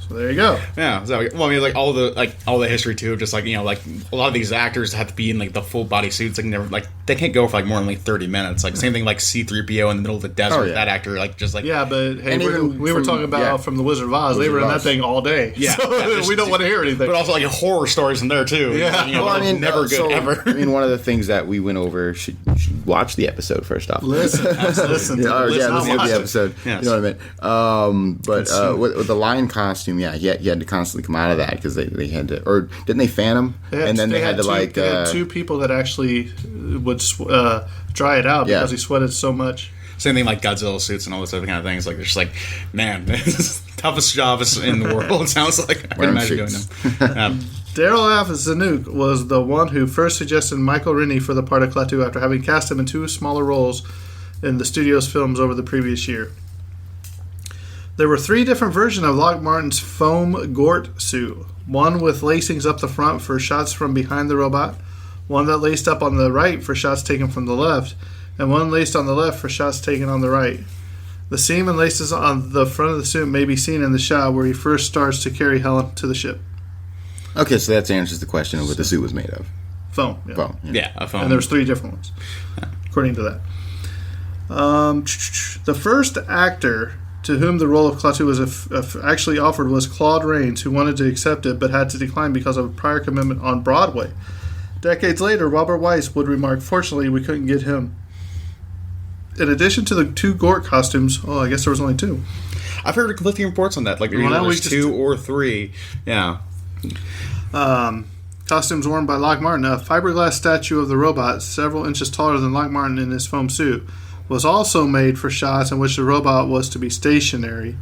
So there you go. Yeah. So, well, I mean, like all the history too. Just like a lot of these actors have to be in like the full body suits. They can't go for like more than like 30 minutes. Like same thing like C-3PO in the middle of the desert. Oh, yeah. That actor Yeah, but hey, And we were talking about from the Wizard of Oz. They were in that thing all day. Yeah. So we don't want to hear anything. But also like horror stories in there too. Yeah. Never good ever. I mean, one of the things that we went over should watch the episode first off. Listen to listen to the episode. Yes. You know what I mean? With the lion costume, he had to constantly come out of that because they had to, or didn't they fan him? They had 2 people that actually would dry it out because he sweated so much. Same thing like Godzilla suits and all those other kind of things. Like they're just like, man, this is the toughest job in the world. It sounds like I can imagine doing them. Daryl F. Zanuck was the one who first suggested Michael Rennie for the part of Klaatu after having cast him in 2 smaller roles in the studio's films over the previous year. There were 3 different versions of Lock Martin's foam Gort suit. One with lacings up the front for shots from behind the robot, one that laced up on the right for shots taken from the left, and one laced on the left for shots taken on the right. The seam and laces on the front of the suit may be seen in the shot where he first starts to carry Helen to the ship. Okay, so that answers the question of what the suit was made of. Foam. Yeah. Foam. Yeah, a phone. And there's 3 different ones, according to that. The first actor to whom the role of Klaatu was actually offered was Claude Rains, who wanted to accept it but had to decline because of a prior commitment on Broadway. Decades later, Robert Weiss would remark, "Fortunately, we couldn't get him." In addition to the 2 Gort costumes, I guess there was only 2. I've heard conflicting reports on that. Like there's 2 or 3. Yeah. Costumes worn by Lock Martin. A fiberglass statue of the robot, several inches taller than Lock Martin in his foam suit, was also made for shots in which the robot was to be stationary.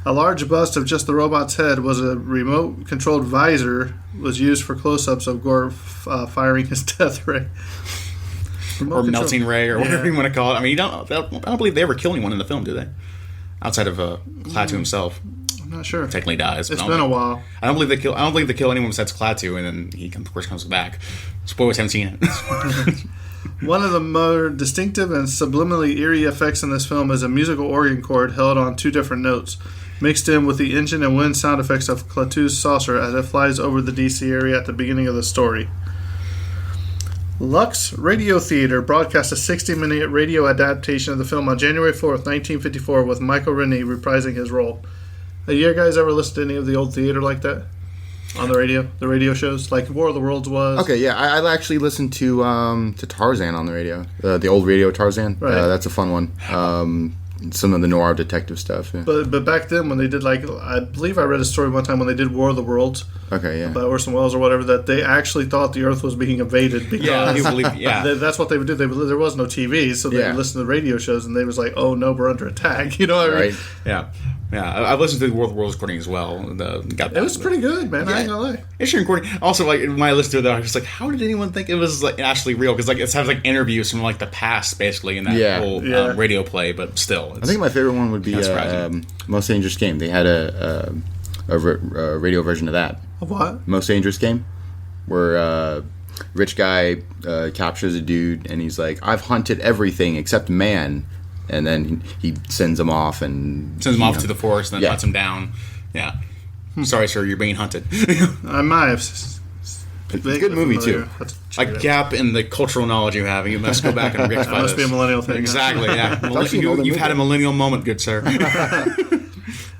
A large bust of just the robot's head was a remote-controlled visor was used for close-ups of Gort firing his death ray. Or melting ray, or whatever you want to call it. I mean, I don't believe they ever kill anyone in the film, do they? Outside of Klaatu himself. I'm not sure. Technically dies. It's been a while. I don't believe they kill anyone besides Klaatu, and then he, of course, comes back. Spoilers, haven't seen it. One of the more distinctive and subliminally eerie effects in this film is a musical organ chord held on 2 different notes, mixed in with the engine and wind sound effects of Klaatu's saucer as it flies over the DC area at the beginning of the story. Lux Radio Theater broadcast a 60-minute radio adaptation of the film on January 4th, 1954, with Michael Rennie reprising his role. Have you guys ever listened to any of the old theater like that? On the radio? The radio shows? Like War of the Worlds was? Okay, yeah. I actually listened to Tarzan on the radio. The old radio Tarzan. Right. That's a fun one. Some of the noir detective stuff. Yeah. But back then when they did, like, I believe I read a story one time when they did War of the Worlds. Okay, yeah. By Orson Welles or whatever, that they actually thought the Earth was being invaded because that's what they would do. There was no TV, so they would listen to the radio shows, and they was like, "Oh no, we're under attack." You know what I mean? Yeah. I've listened to the World of Worlds recording as well. It was pretty good, man. I ain't gonna lie. Interesting recording. Also, like when I listened to it, I was just like, "How did anyone think it was like actually real?" Because like it has like interviews from like the past, basically, in that whole radio play. But still, I think my favorite one would be Most Dangerous Game. They had a radio version of that. Of what? Most Dangerous Game, where rich guy captures a dude, and he's like, "I've hunted everything except man," and then he sends him off to the forest, and then Yeah. hunts him down. Yeah. Sorry, sir, you're being hunted. I might have. It's a good movie too. A gap in the cultural knowledge you have. You must go back and rectify That must this. be a millennial thing. Exactly, yeah. actually an older You've had a movie. millennial moment, good sir.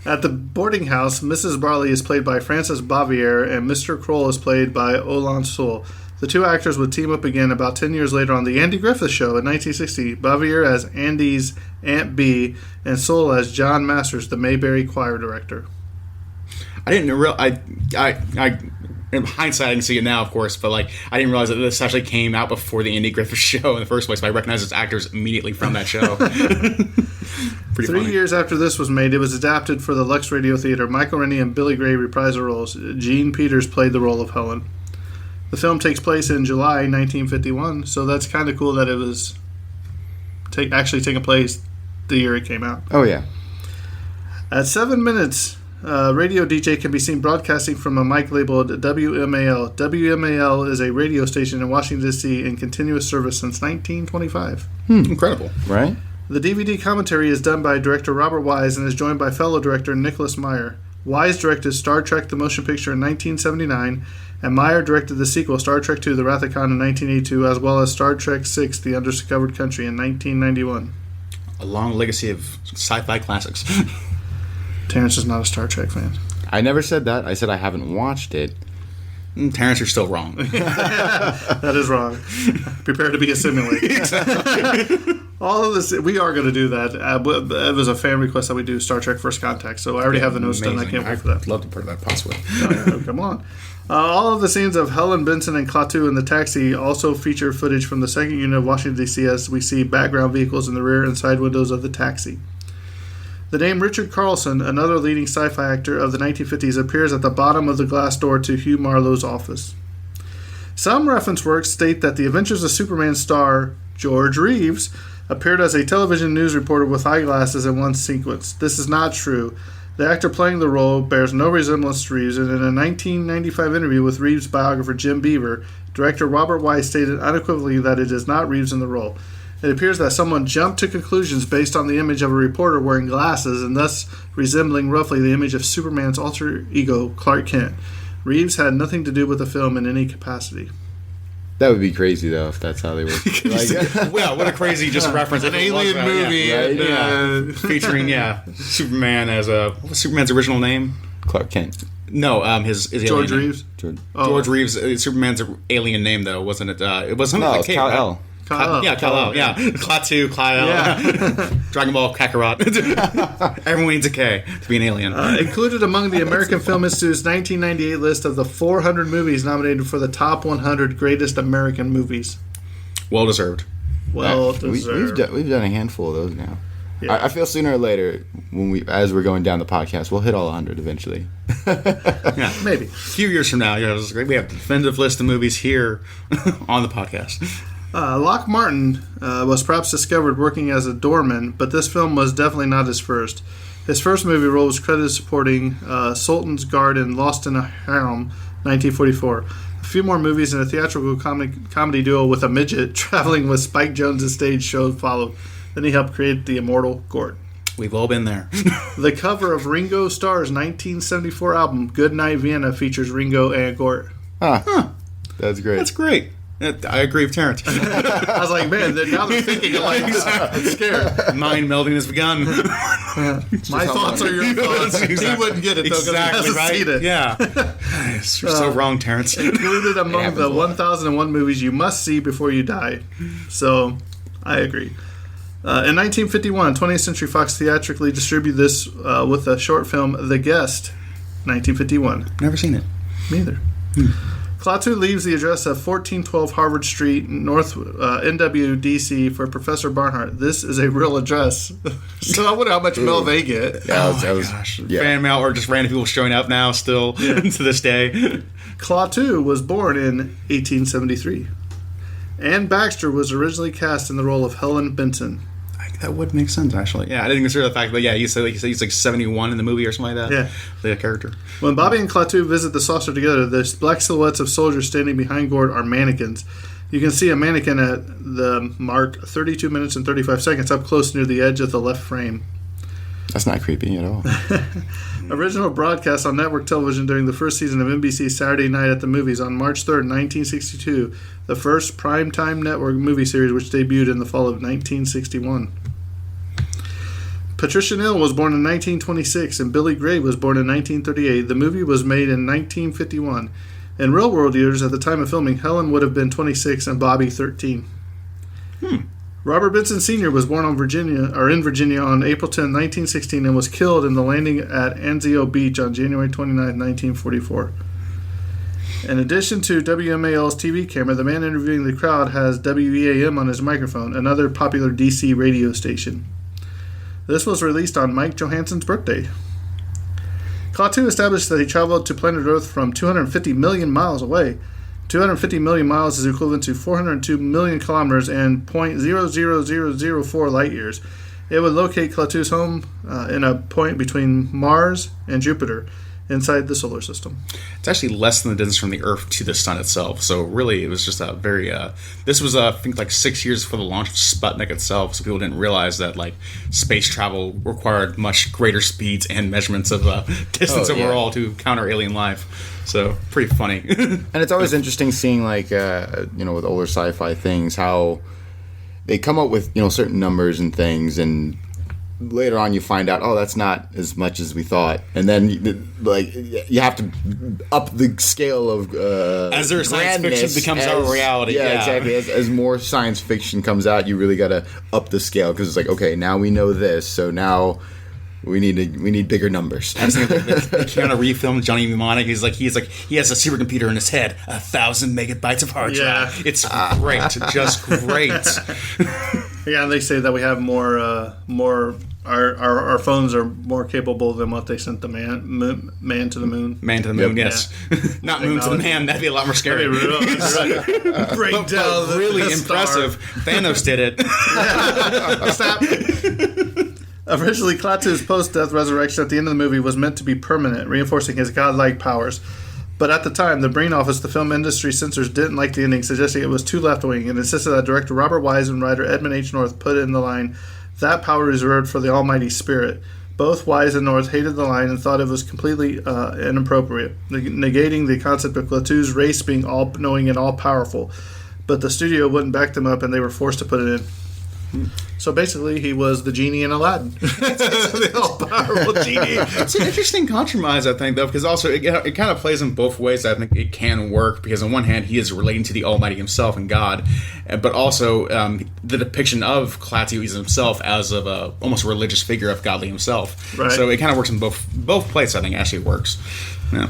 At the boarding house, Mrs. Barley is played by Frances Bavier, and Mr. Kroll is played by Olan Soule. The two actors would team up again about 10 years later on The Andy Griffith Show in 1960. Bavier as Andy's Aunt Bee, and Soule as John Masters, the Mayberry choir director. I didn't realize. I in hindsight, I can see it now, of course, but like I didn't realize that this actually came out before the Andy Griffith Show in the first place. But I recognized its actors immediately from that show. Pretty 3 funny. years after this was made, it was adapted for the Lux Radio Theater. Michael Rennie and Billy Gray reprised the roles. Jean Peters played the role of Helen. The film takes place in July 1951, so that's kind of cool that it was actually taking place the year it came out. Oh yeah. At 7 minutes, radio DJ can be seen broadcasting from a mic labeled WMAL. WMAL is a radio station in Washington, D.C. in continuous service since 1925. Incredible. Right. The DVD commentary is done by director Robert Wise and is joined by fellow director Nicholas Meyer. Wise directed Star Trek the Motion Picture in 1979, and Meyer directed the sequel Star Trek II The Wrath of Khan in 1982, as well as Star Trek VI The Undiscovered Country in 1991. A long legacy of sci-fi classics. Terrence is not a Star Trek fan. I never said that. I said I haven't watched it. Terrence, you're still wrong. That is wrong. Prepare to be assimilated. All of this, we are going to do that. It was a fan request that we do Star Trek First Contact, so I already have the notes done. I can't wait for that. I'd love to put that possibly. Oh, come on. All of the scenes of Helen Benson and Klaatu in the taxi also feature footage from the second unit of Washington, D.C. as we see background vehicles in the rear and side windows of the taxi. The name Richard Carlson, another leading sci-fi actor of the 1950s, appears at the bottom of the glass door to Hugh Marlowe's office. Some reference works state that the Adventures of Superman star George Reeves appeared as a television news reporter with eyeglasses in one sequence. This is not true. The actor playing the role bears no resemblance to Reeves, and in a 1995 interview with Reeves' biographer Jim Beaver, director Robert Wise stated unequivocally that it is not Reeves in the role. It appears that someone jumped to conclusions based on the image of a reporter wearing glasses and thus resembling roughly the image of Superman's alter ego, Clark Kent. Reeves had nothing to do with the film in any capacity. That would be crazy though if that's how they were. Well, what a crazy just reference. An alien movie. Right? Featuring, Superman as what was Superman's original name? Clark Kent. No, his George alien name. Reeves? George. George Reeves, Superman's alien name, though, wasn't it? It wasn't No, like it's Kal-El. Kal-El. Kal-El, yeah. Klaatu, Kal-El. Yeah. Dragon Ball, Kakarot. Everyone needs a K to be an alien. Included among the American Film Institute's 1998 list of the 400 movies nominated for the top 100 greatest American movies. Well deserved. Well We've deserved. done a handful of those now. Yeah. I feel sooner or later, as we're going down the podcast, we'll hit all 100 eventually. Maybe. A few years from now, we have a definitive list of movies here on the podcast. Locke Martin was perhaps discovered working as a doorman, but this film was definitely not his first. His first movie role was credited supporting Sultan's Guard in Lost in a Harem, 1944. A few more movies and a theatrical comedy duo with a midget traveling with Spike Jonze's stage show followed. Then he helped create the immortal Gort. We've all been there. The cover of Ringo Starr's 1974 album, Good Night Vienna, features Ringo and Gort. That's great. That's great. I agree with Terrence. I was like, man, now they're thinking alike. I'm scared. Mind melding has begun. My thoughts are your thoughts. He wouldn't get it, though, because he Exactly hasn't right. seen it. Yeah. You're so wrong, Terrence. Included among the 1001 movies you must see before you die. So, I agree. In 1951, 20th Century Fox theatrically distributed this with the short film The Guest, 1951. Never seen it. Neither. Klaatu leaves the address of 1412 Harvard Street, North NWDC, for Professor Barnhart. This is a real address. So I wonder how much mail they get. Gosh. Fan mail or just random people showing up now still to this day. Klaatu was born in 1873. Anne Baxter was originally cast in the role of Helen Benson. That would make sense, actually. Yeah, I didn't consider the fact that, he said he's like 71 in the movie or something like that. Yeah. The character. When Bobby and Klaatu visit the saucer together, the black silhouettes of soldiers standing behind Gord are mannequins. You can see a mannequin at the mark 32 minutes and 35 seconds up close near the edge of the left frame. That's not creepy at all. Original broadcast on network television during the first season of NBC's Saturday Night at the Movies on March 3rd, 1962, the first primetime network movie series which debuted in the fall of 1961. Patricia Neal was born in 1926 and Billy Gray was born in 1938. The movie was made in 1951. In real-world years, at the time of filming, Helen would have been 26 and Bobby 13. Robert Benson Sr. was born in Virginia on April 10, 1916, and was killed in the landing at Anzio Beach on January 29, 1944. In addition to WMAL's TV camera, the man interviewing the crowd has WEAM on his microphone, another popular DC radio station. This was released on Mike Johansson's birthday. Klaatu established that he traveled to planet Earth from 250 million miles away. 250 million miles is equivalent to 402 million kilometers and 0.00004 light years. It would locate Klaatu's home in a point between Mars and Jupiter, inside the solar system. It's actually less than the distance from the Earth to the Sun itself. So really, it was just a very. This was, I think, like 6 years before the launch of Sputnik itself. So people didn't realize that like space travel required much greater speeds and measurements of distance overall to counter alien life. So pretty funny. And it's always interesting seeing with older sci-fi things how they come up with certain numbers and things, and later on you find out, that's not as much as we thought, and then you have to up the scale of as their science fiction becomes our reality. Yeah, exactly. As more science fiction comes out, you really got to up the scale, because it's like, okay, now we know this, so now we need bigger numbers. I was thinking the Keanu Reeves film, Johnny Mnemonic. He has a supercomputer in his head, 1,000 megabytes of hard drive. It's great, just great. Yeah, and they say that we have more. Our phones are more capable than what they sent the man to the moon. Man to the moon, yes. Not moon to the man. That'd be a lot more scary. Break down. Really impressive. Thanos did it. Stop. Originally, Klaatu's post-death resurrection at the end of the movie was meant to be permanent, reinforcing his godlike powers. But at the time, the Brain Office, the film industry censors, didn't like the ending, suggesting it was too left-wing, and insisted that director Robert Wise and writer Edmund H. North put in the line, "That power is reserved for the Almighty Spirit." Both Wise and North hated the line and thought it was completely inappropriate, negating the concept of Klaatu's race being all-knowing and all-powerful. But the studio wouldn't back them up, and they were forced to put it in. So basically, he was the genie in Aladdin. The all-powerful genie. It's an interesting compromise, I think, though, because also it kind of plays in both ways. I think it can work, because on one hand, he is relating to the Almighty himself and God, but also the depiction of Klaatu is himself as of a almost religious figure of godly himself. Right. So it kind of works in both places. I think actually works. Yeah.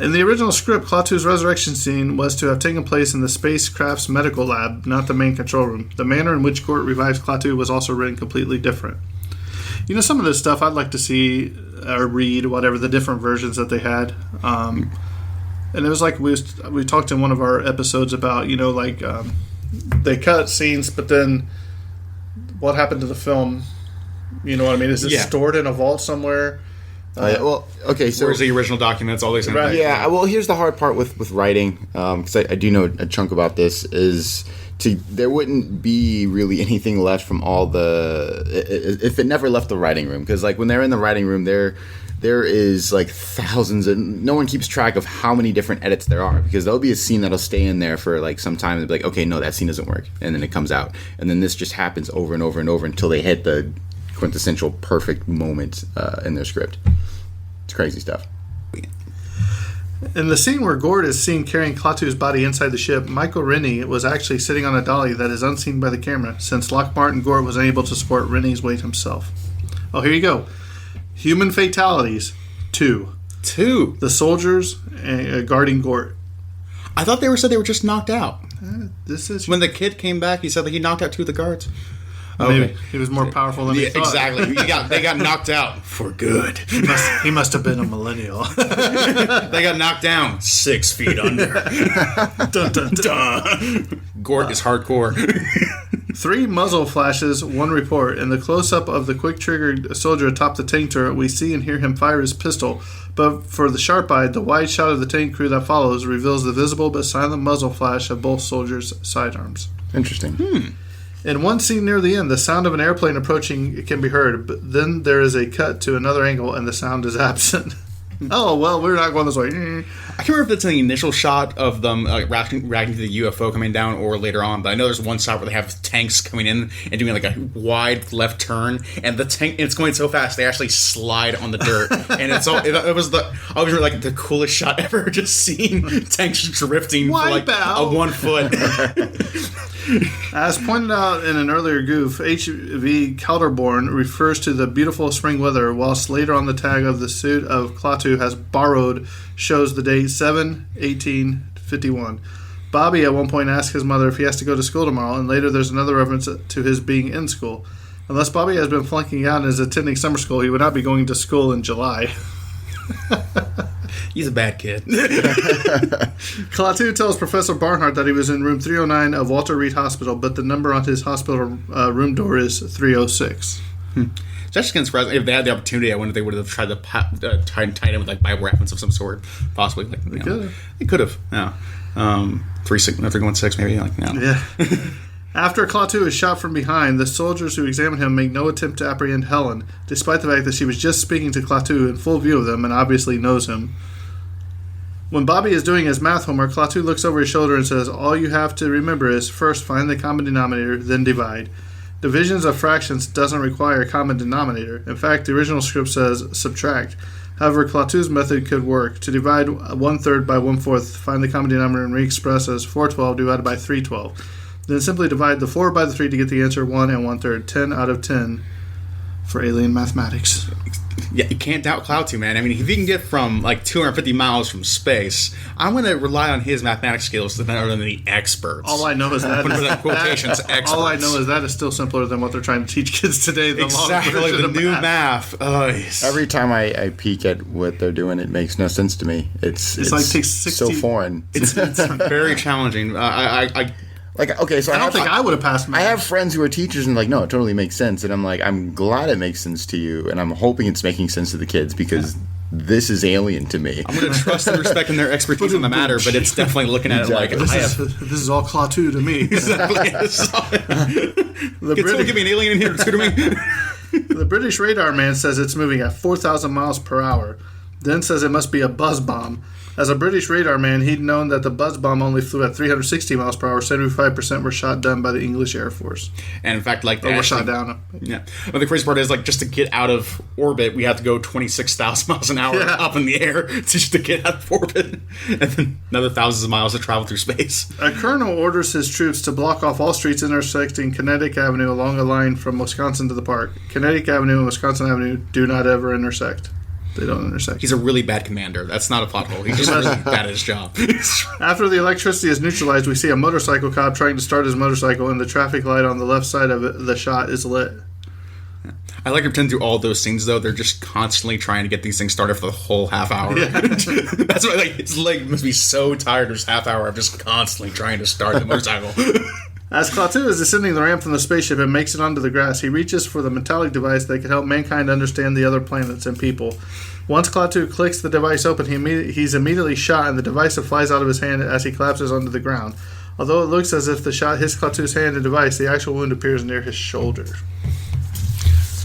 In the original script, Klaatu's resurrection scene was to have taken place in the spacecraft's medical lab, not the main control room. The manner in which Gort revives Klaatu was also written completely different. Some of this stuff I'd like to see or read, whatever the different versions that they had. And it was like we talked in one of our episodes about, they cut scenes, but then what happened to the film? You know what I mean? Is it stored in a vault somewhere? Okay, so where's the original documents, all these things? Right. Yeah, well, here's the hard part with writing, because I do know a chunk about this, is there wouldn't be really anything left from all if it never left the writing room, because when they're in the writing room, there is thousands, and no one keeps track of how many different edits there are, because there'll be a scene that'll stay in there for some time and be like, okay, no, that scene doesn't work, and then it comes out, and then this just happens over and over and over until they hit the quintessential perfect moment in their script. It's crazy stuff. In the scene where Gord is seen carrying Klaatu's body inside the ship, Michael Rennie was actually sitting on a dolly that is unseen by the camera, since Lockhart Gord was unable to support Rennie's weight himself. Oh, here you go. Human fatalities 2. The soldiers guarding Gort. I thought said they were just knocked out. This is When the kid came back, he said that he knocked out 2 of the guards. Maybe he was more powerful than he thought. Exactly. They got knocked out for good. He must have been a millennial. They got knocked down 6 feet under. Dun, dun, dun. Gort is hardcore. 3 muzzle flashes, 1 report. In the close-up of the quick-triggered soldier atop the tank turret, we see and hear him fire his pistol. But for the sharp-eyed, the wide shot of the tank crew that follows reveals the visible but silent muzzle flash of both soldiers' sidearms. Interesting. In one scene near the end, the sound of an airplane approaching can be heard, but then there is a cut to another angle and the sound is absent. Oh, well, we're not going this way. I can't remember if it's in the initial shot of them reacting to the UFO coming down or later on, but I know there's one shot where they have tanks coming in and doing like a wide left turn, and the tank, it's going so fast they actually slide on the dirt, and it's all. It was like the coolest shot ever, just seeing tanks drifting for like a 1 foot. As pointed out in an earlier goof, H.V. Calderborn refers to the beautiful spring weather, whilst later on the tag of the suit of Klaatu has borrowed shows the date 7/18/51. Bobby at one point asks his mother if he has to go to school tomorrow, and later there's another reference to his being in school. Unless Bobby has been flunking out and is attending summer school, he would not be going to school in July. He's a bad kid. Klaatu tells Professor Barnhart that he was in room 309 of Walter Reed Hospital, but the number on his hospital room door is 306. It's actually kind of surprising. If they had the opportunity, I wonder if they would have tried to tie it in with like Bible reference of some sort, possibly. Like, they could have. Yeah. 316 maybe. Like, no. Yeah. After Klaatu is shot from behind, the soldiers who examine him make no attempt to apprehend Helen, despite the fact that she was just speaking to Klaatu in full view of them and obviously knows him. When Bobby is doing his math homework, Klaatu looks over his shoulder and says, "All you have to remember is first find the common denominator, then divide." Divisions of fractions doesn't require a common denominator. In fact, the original script says subtract. However, Klaatu's method could work. To divide 1/3 by 1/4, find the common denominator and re-express as 412 divided by 312. Then simply divide the 4 by the 3 to get the answer 1 1/3, 10 out of 10 for alien mathematics. Yeah, you can't doubt Klaatu, man. I mean, if he can get from like 250 miles from space, I'm going to rely on his mathematics skills rather than the experts. All I know is that, quotations, experts. All I know is that is still simpler than what they're trying to teach kids today. The exactly, the new math. Every time I peek at what they're doing, it makes no sense to me. It's like takes 60, so foreign. It's very challenging. Like, okay, so I don't think I would have passed math. I have friends who are teachers and like, no, it totally makes sense. And I'm like, I'm glad it makes sense to you, and I'm hoping it's making sense to the kids because this is alien to me. I'm going to trust and respect in their expertise on the matter, but it's definitely looking at it like this is all Klaatu to me. Exactly. Can someone give me an alien in here to tutor me? The British radar man says it's moving at 4,000 miles per hour. Then says it must be a buzz bomb. As a British radar man, he'd known that the buzz bomb only flew at 360 miles per hour. 75% were shot down by the English Air Force. And in fact, like... Or were shot down. Yeah. But the crazy part is, like, just to get out of orbit, we have to go 26,000 miles an hour up in the air just to get out of orbit. And then another thousands of miles to travel through space. A colonel orders his troops to block off all streets intersecting Kinetic Avenue along a line from Wisconsin to the park. Kinetic Avenue and Wisconsin Avenue do not ever intersect. They don't intersect. He's a really bad commander. That's not a plot hole. He's just really bad at his job. After the electricity is neutralized, we see a motorcycle cop trying to start his motorcycle, and the traffic light on the left side of the shot is lit. I like to pretend through all those scenes, though. They're just constantly trying to get these things started for the whole half hour. Yeah. That's why, like, his leg must be so tired of this half hour of just constantly trying to start the motorcycle. As Klaatu is descending the ramp from the spaceship and makes it onto the grass, he reaches for the metallic device that can help mankind understand the other planets and people. Once Klaatu clicks the device open, he's immediately shot, and the device flies out of his hand as he collapses onto the ground. Although it looks as if the shot hits Klaatu's hand and device, the actual wound appears near his shoulder.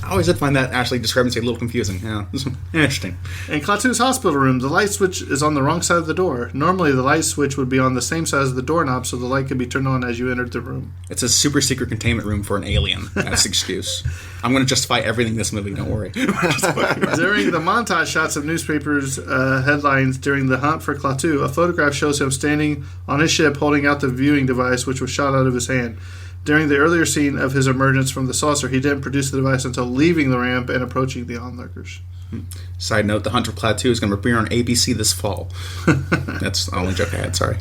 I always did find that actually discrepancy a little confusing. Yeah, interesting. In Klaatu's hospital room, the light switch is on the wrong side of the door. Normally, the light switch would be on the same side as the doorknob, so the light could be turned on as you entered the room. It's a super secret containment room for an alien. That's the excuse. I'm going to justify everything in this movie, don't worry. During the montage shots of newspapers headlines during the hunt for Klaatu, a photograph shows him standing on his ship holding out the viewing device, which was shot out of his hand. During the earlier scene of his emergence from the saucer, he didn't produce the device until leaving the ramp and approaching the onlookers. Side note, The Hunt for Klaatu is going to appear on ABC this fall. That's the only joke I had, sorry.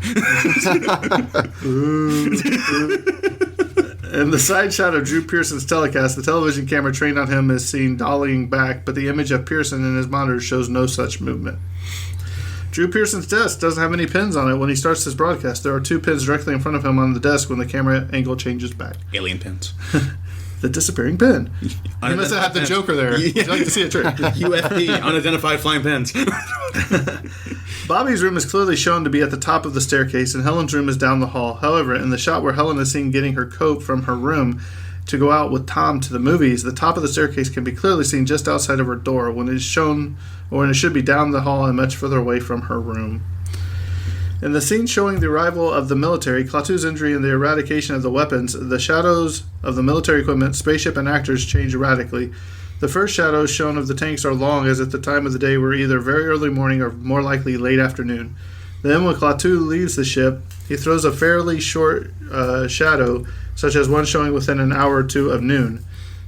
In the side shot of Drew Pearson's telecast, the television camera trained on him is seen dollying back, but the image of Pearson in his monitor shows no such movement. Drew Pearson's desk doesn't have any pins on it when he starts his broadcast. There are 2 pins directly in front of him on the desk when the camera angle changes back. Alien pins. The disappearing pin. You must have had the Joker there. Would you like to see a trick? UFP, unidentified flying pins. Bobby's room is clearly shown to be at the top of the staircase, and Helen's room is down the hall. However, in the shot where Helen is seen getting her coat from her room to go out with Tom to the movies, the top of the staircase can be clearly seen just outside of her door when it is shown, or when it should be down the hall and much further away from her room. In the scene showing the arrival of the military, Klaatu's injury, and the eradication of the weapons, the shadows of the military equipment, spaceship, and actors change erratically. The first shadows shown of the tanks are long, as at the time of the day were either very early morning or more likely late afternoon. Then when Klaatu leaves the ship, he throws a fairly short shadow, such as one showing within an hour or two of noon.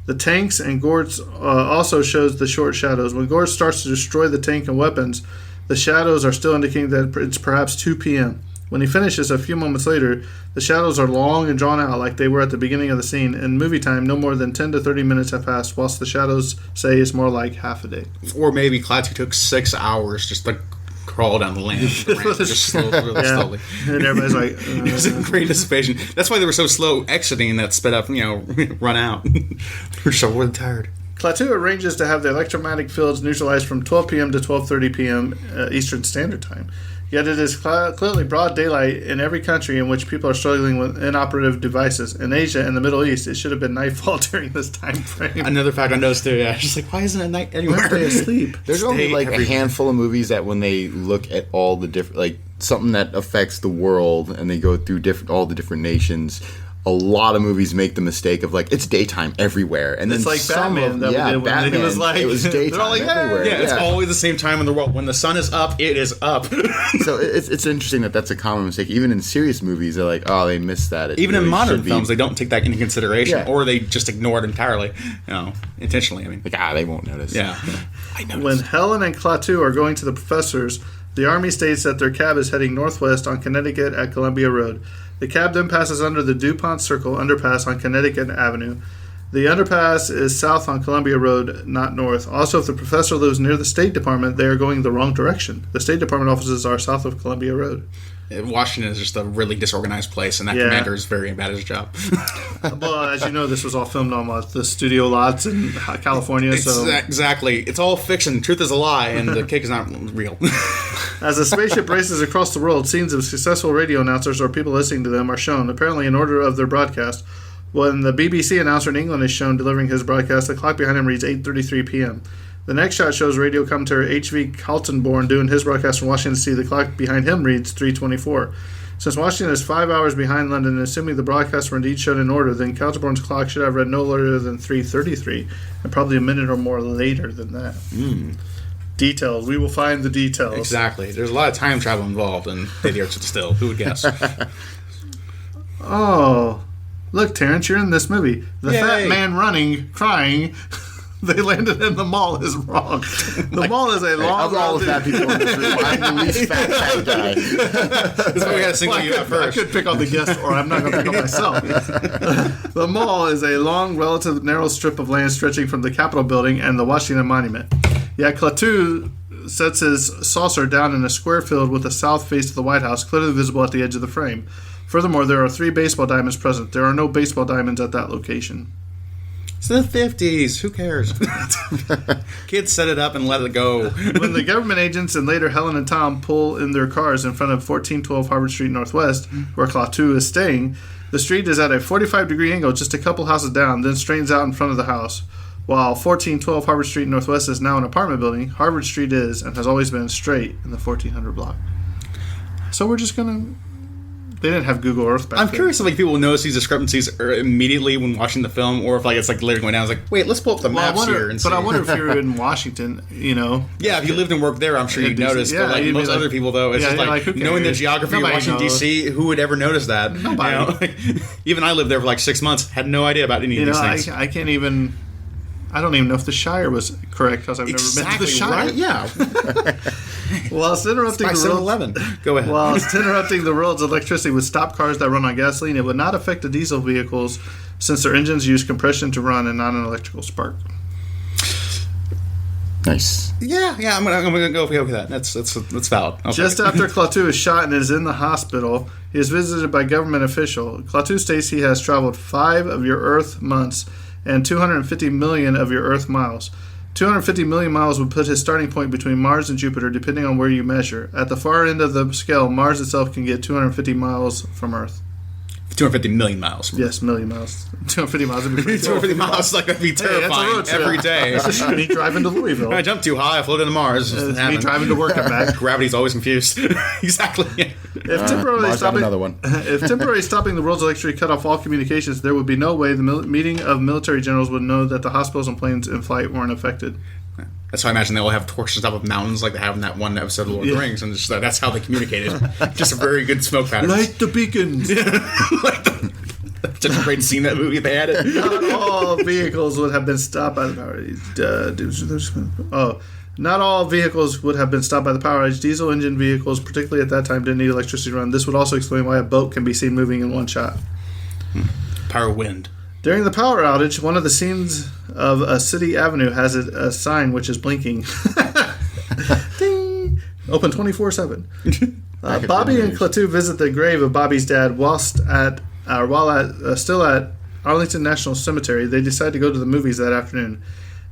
The tanks and Gortz also shows the short shadows. When Gortz starts to destroy the tank and weapons, the shadows are still indicating that it's perhaps 2 p.m. When he finishes a few moments later, the shadows are long and drawn out like they were at the beginning of the scene. In movie time, no more than 10 to 30 minutes have passed, whilst the shadows say it's more like half a day. Or maybe Klaatu took 6 hours just to crawl down the ramp, just slowly. And everybody's like, It was a great anticipation. That's why they were so slow exiting that sped up, run out. We're so tired. Klaatu arranges to have the electromagnetic fields neutralized from 12 p.m. to 12:30 p.m. Eastern Standard Time. Yet it is clearly broad daylight in every country in which people are struggling with inoperative devices. In Asia and the Middle East, it should have been nightfall during this time frame. Another fact I noticed too, just like, why isn't it night anywhere? Stay asleep. There's only like a handful of movies that when they look at all the different, like something that affects the world and they go through all the different nations, a lot of movies make the mistake of like, it's daytime everywhere. And it's then like some Batman of that we did when Batman, it was like, it was daytime they're all like, everywhere. Yeah, it's always the same time in the world. When the sun is up, it is up. So it's interesting that that's a common mistake. Even in serious movies, they're like, oh, they missed that. Even in modern films, they don't take that into consideration, Yeah. or they just ignore it entirely, intentionally. I mean, like, they won't notice. yeah. I noticed. When Helen and Klaatu are going to the professor's, the Army states that their cab is heading northwest on Connecticut at Columbia Road. The cab then passes under the DuPont Circle underpass on Connecticut Avenue. The underpass is south on Columbia Road, not north. Also, if the professor lives near the State Department, they are going the wrong direction. The State Department offices are south of Columbia Road. Washington is just a really disorganized place, and that Yeah. commander is very bad at his job. Well, as you know, this was all filmed on the studio lots in California. So, Exactly. It's all fiction. Truth is a lie, and the cake is not real. as the spaceship races across the world, scenes of successful radio announcers or people listening to them are shown, apparently in order of their broadcast. When the BBC announcer in England is shown delivering his broadcast, the clock behind him reads 8:33 p.m. The next shot shows radio commentator H.V. Kaltenborn doing his broadcast from Washington, D.C. The clock behind him reads 3:24. Since Washington is 5 hours behind London, and assuming the broadcasts were indeed shown in order, then Kaltenborn's clock should have read no later than 3:33, and probably a minute or more later than that. Details. We will find the details. Exactly. There's a lot of time travel involved in Day the Earth Stood Still. Who would guess? Oh, look, Terrence, you're in this movie. The Yay. fat man running, crying. They landed in the mall is wrong. The mall is a long. Of all the fat people in this room, I'm the least fat guy. That's why we had to single you out I first. could pick on the guest, or I'm not going to pick on myself. The mall is a long, relative narrow strip of land stretching from the Capitol building and the Washington Monument. Yet Klaatu sets his saucer down in a square field with the south face of the White House, clearly visible at the edge of the frame. Furthermore, there are 3 baseball diamonds present. There are no baseball diamonds at that location. It's the 50s. Who cares? Kids set it up and let it go. When the government agents and later Helen and Tom pull in their cars in front of 1412 Harvard Street Northwest, where Klaatu is staying, the street is at a 45-degree angle just a couple houses down, then straightens out in front of the house. While 1412 Harvard Street Northwest is now an apartment building, Harvard Street is, and has always been, straight in the 1400 block. So we're just going to... They didn't have Google Earth back I'm then. curious if people notice these discrepancies immediately when watching the film, or if it's later going down. It's like, wait, let's pull up the maps here and see. But I wonder if you're in Washington, Yeah, if you lived and worked there, I'm sure you'd DC, notice. yeah, but you'd be most like- other people, though, it's yeah, just you're like like, who knowing the cares? geography Nobody of Washington, knows. D.C., who would ever notice that? Nobody. Even I lived there for 6 months, had no idea about any of these things. I can't even... I don't even know if the Shire was correct because I've never been to the Shire. right? Yeah. Well, it's interrupting By the road. 7-Eleven. Go ahead. While it's interrupting the world's electricity with stop cars that run on gasoline, it would not affect the diesel vehicles since their engines use compression to run and not an electrical spark. Nice. Yeah, I'm gonna go with that. That's valid. Okay. Just after Klaatu is shot and is in the hospital, he is visited by government official. Klaatu states he has traveled 5 of your Earth months and 250 million of your Earth miles. 250 million miles would put his starting point between Mars and Jupiter, depending on where you measure. At the far end of the scale, Mars itself can get 250 miles from Earth. 250 million miles. Yes, million miles. 250 miles would be pretty 250 miles, like that'd be terrifying road trip. every day. It's just me driving to Louisville. I jumped too high. I floated into Mars. It's me driving to work and back. Gravity's always confused. Exactly. If temporarily Mars got stopping another one. If temporarily stopping the world's electricity cut off all communications, there would be no way the meeting of military generals would know that the hospitals and planes in flight weren't affected. That's why I imagine they all have torches on top of mountains like they have in that one episode of Lord of the Rings, and just, that's how they communicated. Just a very good smoke pattern. Light the beacons. Such a great scene, that movie, if they had it. Not all vehicles would have been stopped by the power. Not all vehicles would have been stopped by the power outage. Diesel engine vehicles, particularly at that time, didn't need electricity to run. This would also explain why a boat can be seen moving in one shot. Power wind. During the power outage, one of the scenes of a city avenue has a sign which is blinking. Ding! Open 24/7. Bobby and Klaatu visit the grave of Bobby's dad still at Arlington National Cemetery. They decide to go to the movies that afternoon.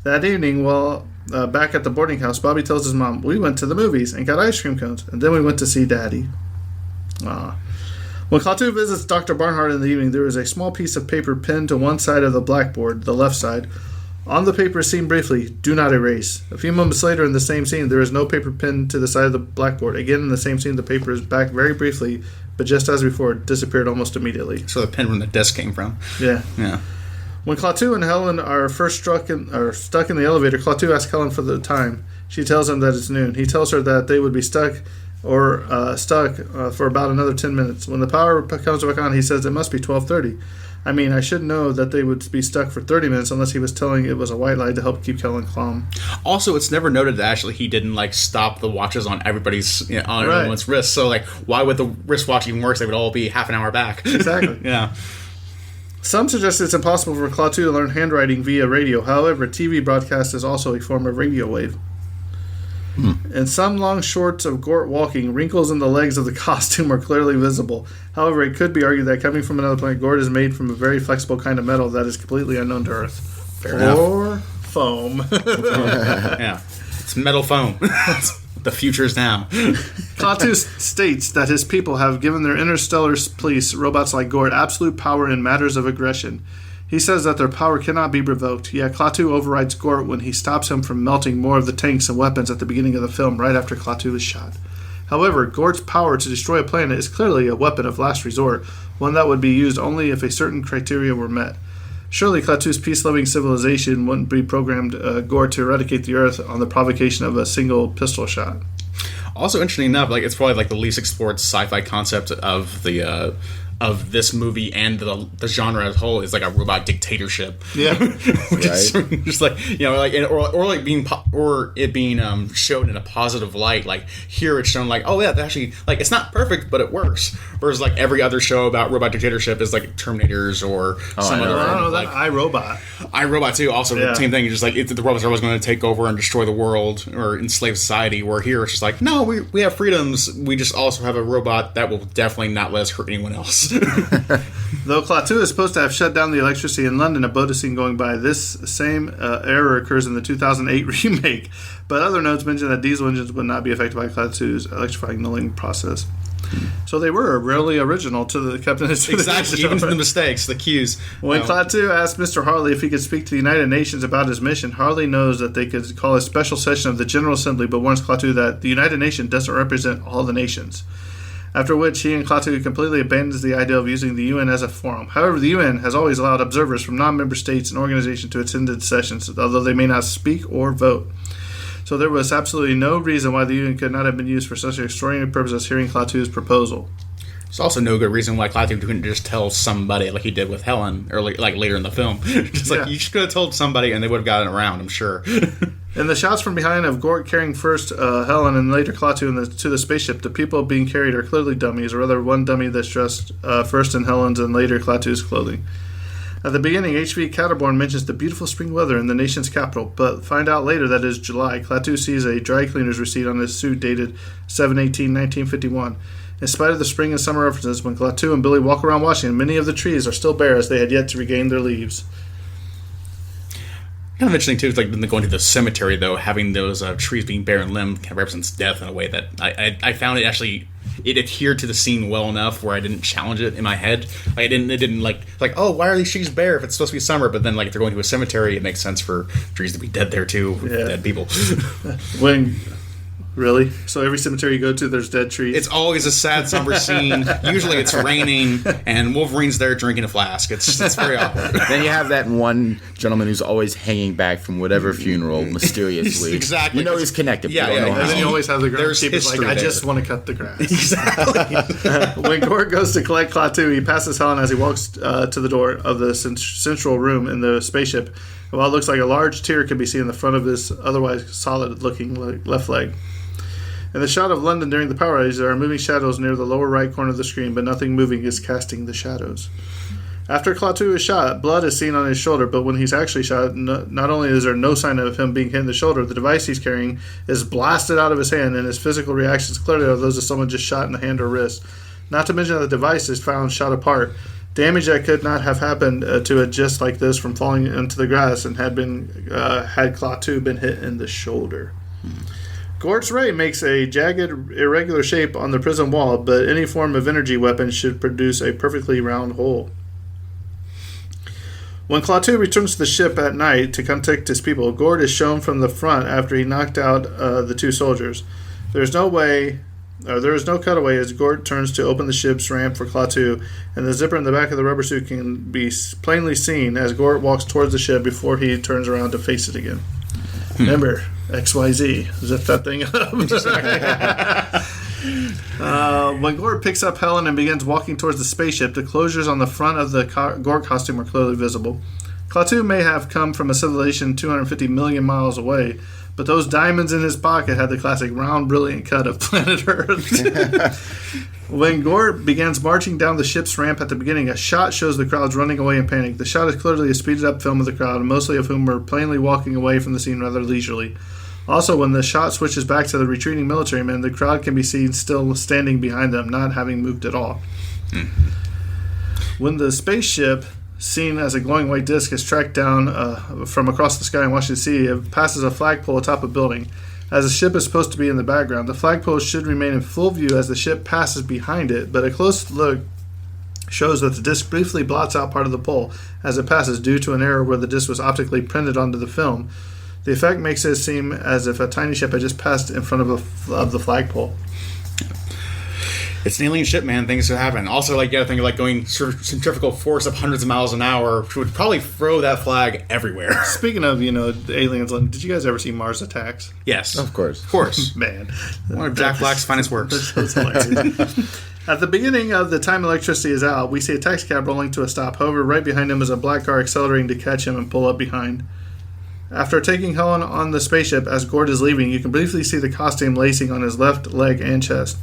That evening, while back at the boarding house, Bobby tells his mom, "We went to the movies and got ice cream cones, and then we went to see Daddy." When Klaatu visits Dr. Barnhart in the evening, there is a small piece of paper pinned to one side of the blackboard, the left side. On the paper is seen briefly, "Do not erase." A few moments later in the same scene, there is no paper pinned to the side of the blackboard. Again, in the same scene, the paper is back very briefly, but just as before, it disappeared almost immediately. So the pin from the disc came from. Yeah. Yeah. When Klaatu and Helen are first stuck in the elevator, Klaatu asks Helen for the time. She tells him that it's noon. He tells her that they would be stuck for about another 10 minutes. When the power comes back on, he says it must be 12:30. I mean, I should know that they would be stuck for 30 minutes unless he was telling it was a white lie to help keep Helen calm. Also, it's never noted that actually he didn't stop the watches on everybody's on everyone's wrist. So why would the wristwatch even work? They would all be half an hour back. Exactly. Yeah. Some suggest it's impossible for Klaatu to learn handwriting via radio. However, TV broadcast is also a form of radio wave. In some long shorts of Gort walking, wrinkles in the legs of the costume are clearly visible. However, it could be argued that coming from another planet, Gort is made from a very flexible kind of metal that is completely unknown to Earth. Fair enough. Or foam. Yeah. It's metal foam. The future's now. Klaatu states that his people have given their interstellar police, robots like Gort, absolute power in matters of aggression. He says that their power cannot be revoked, yet Klaatu overrides Gort when he stops him from melting more of the tanks and weapons at the beginning of the film, right after Klaatu is shot. However, Gort's power to destroy a planet is clearly a weapon of last resort, one that would be used only if a certain criteria were met. Surely Klaatu's peace-loving civilization wouldn't be programmed Gort to eradicate the Earth on the provocation of a single pistol shot. Also, interesting enough, it's probably the least explored sci-fi concept of the of this movie and the genre as a whole is a robot dictatorship. Yeah, Which is just or it being shown in a positive light. Here it's shown oh yeah, actually it's not perfect, but it works. Whereas every other show about robot dictatorship is Terminators or some other. I don't know that iRobot. iRobot too. Also, the same thing. It's just the robots are always going to take over and destroy the world or enslave society. Where here it's just no, we have freedoms. We just also have a robot that will definitely not let us hurt anyone else. Though Klaatu is supposed to have shut down the electricity in London, a boat is seen going by. This same error occurs in the 2008 remake, but other notes mention that diesel engines would not be affected by Klaatu's electrifying nulling process. So they were really original to the Captain. Exactly, even to the mistakes, the cues. When Klaatu asked Mr. Harley if he could speak to the United Nations about his mission, Harley knows that they could call a special session of the General Assembly, but warns Klaatu that the United Nations doesn't represent all the nations. After which, he and Klaatu completely abandons the idea of using the UN as a forum. However, the UN has always allowed observers from non-member states and organizations to attend its sessions, although they may not speak or vote. So there was absolutely no reason why the UN could not have been used for such an extraordinary purpose as hearing Klaatu's proposal. There's also no good reason why Klaatu couldn't just tell somebody like he did with Helen early, later in the film. You just could have told somebody and they would have gotten around, I'm sure. In the shots from behind of Gort carrying first Helen and later Klaatu to the spaceship, the people being carried are clearly dummies, or rather one dummy that's dressed first in Helen's and later Klaatu's clothing. At the beginning, H.V. Caterborn mentions the beautiful spring weather in the nation's capital, but find out later that it is July. Klaatu sees a dry cleaner's receipt on his suit dated 7/18/1951. In spite of the spring and summer references, when Klaatu and Billy walk around Washington, many of the trees are still bare as they had yet to regain their leaves. Kind of interesting too, like when going to the cemetery though, having those trees being bare and limb kind of represents death in a way that I found it adhered to the scene well enough where I didn't challenge it in my head. Like, it didn't like oh, why are these trees bare if it's supposed to be summer? But then like if they're going to a cemetery, it makes sense for trees to be dead there too, dead people. Really? So every cemetery you go to, there's dead trees? It's always a sad, somber scene. Usually it's raining, and Wolverine's there drinking a flask. It's very awkward. Then you have that one gentleman who's always hanging back from whatever funeral mysteriously. Exactly. You know he's connected. Yeah, You don't know And how. then you always have the There's groundskeeper's like, history I there. just want to cut the grass. Exactly. When Gort goes to collect Klaatu, he passes Helen as he walks to the door of the central room in the spaceship. While it looks like a large tear can be seen in the front of his otherwise solid-looking left leg. In the shot of London during the power outage, there are moving shadows near the lower right corner of the screen, but nothing moving is casting the shadows. After Klaatu is shot, blood is seen on his shoulder, but when he's actually shot, not only is there no sign of him being hit in the shoulder, the device he's carrying is blasted out of his hand, and his physical reactions clearly are those of someone just shot in the hand or wrist. Not to mention that the device is found shot apart. Damage that could not have happened to it just like this from falling into the grass and had Klaatu been hit in the shoulder. Gort's ray makes a jagged, irregular shape on the prison wall, but any form of energy weapon should produce a perfectly round hole. When Klaatu returns to the ship at night to contact his people, Gort is shown from the front after he knocked out the two soldiers. There is no cutaway as Gort turns to open the ship's ramp for Klaatu, and the zipper in the back of the rubber suit can be plainly seen as Gort walks towards the ship before he turns around to face it again. Remember, XYZ. Zip that thing up. When Gort picks up Helen and begins walking towards the spaceship, the closures on the front of the Gort costume are clearly visible. Klaatu may have come from a civilization 250 million miles away, but those diamonds in his pocket had the classic round, brilliant cut of planet Earth. When Gort begins marching down the ship's ramp at the beginning, a shot shows the crowds running away in panic. The shot is clearly a speeded-up film of the crowd, mostly of whom are plainly walking away from the scene rather leisurely. Also, when the shot switches back to the retreating military men, the crowd can be seen still standing behind them, not having moved at all. When the spaceship, seen as a glowing white disc, is tracked down from across the sky in Washington, D.C., it passes a flagpole atop a building. As the ship is supposed to be in the background, the flagpole should remain in full view as the ship passes behind it, but a close look shows that the disc briefly blots out part of the pole as it passes due to an error where the disc was optically printed onto the film. The effect makes it seem as if a tiny ship had just passed in front of the flagpole. It's an alien ship, man. Things could happen. Also, like, you gotta think of, like, going centrifugal force of hundreds of miles an hour, which would probably throw that flag everywhere. Speaking of, the aliens, did you guys ever see Mars Attacks? Yes. Of course. Of course. Man. One of Jack Black's finest works. That's hilarious. At the beginning of the time electricity is out, we see a taxi cab rolling to a stop. However, right behind him is a black car accelerating to catch him and pull up behind. After taking Helen on the spaceship, as Gort is leaving, you can briefly see the costume lacing on his left leg and chest.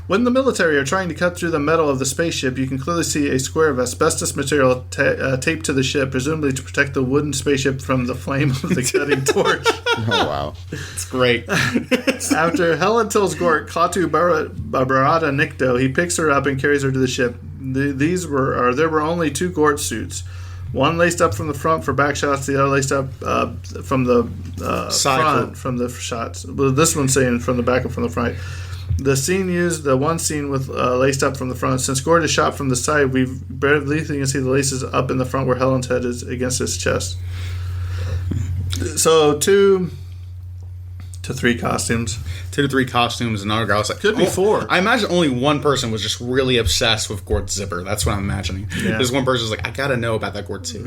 When the military are trying to cut through the metal of the spaceship, you can clearly see a square of asbestos material taped to the ship, presumably to protect the wooden spaceship from the flame of the cutting torch. Oh, wow. It's great. After Helen tells Gort, Klaatu Barada Nikto, he picks her up and carries her to the ship. There were only two Gort suits. One laced up from the front for back shots, the other laced up from the front from the shots. Well, this one's saying from the back and from the front. The scene used the one scene with laced up from the front. Since Gort is shot from the side, we barely can see the laces up in the front where Helen's head is against his chest. So 2 to 3 costumes. 2 to 3 costumes and other guys. Could be 4. I imagine only one person was just really obsessed with Gort's zipper. That's what I'm imagining. Yeah. There's one person who's like, I gotta know about that Gort suit.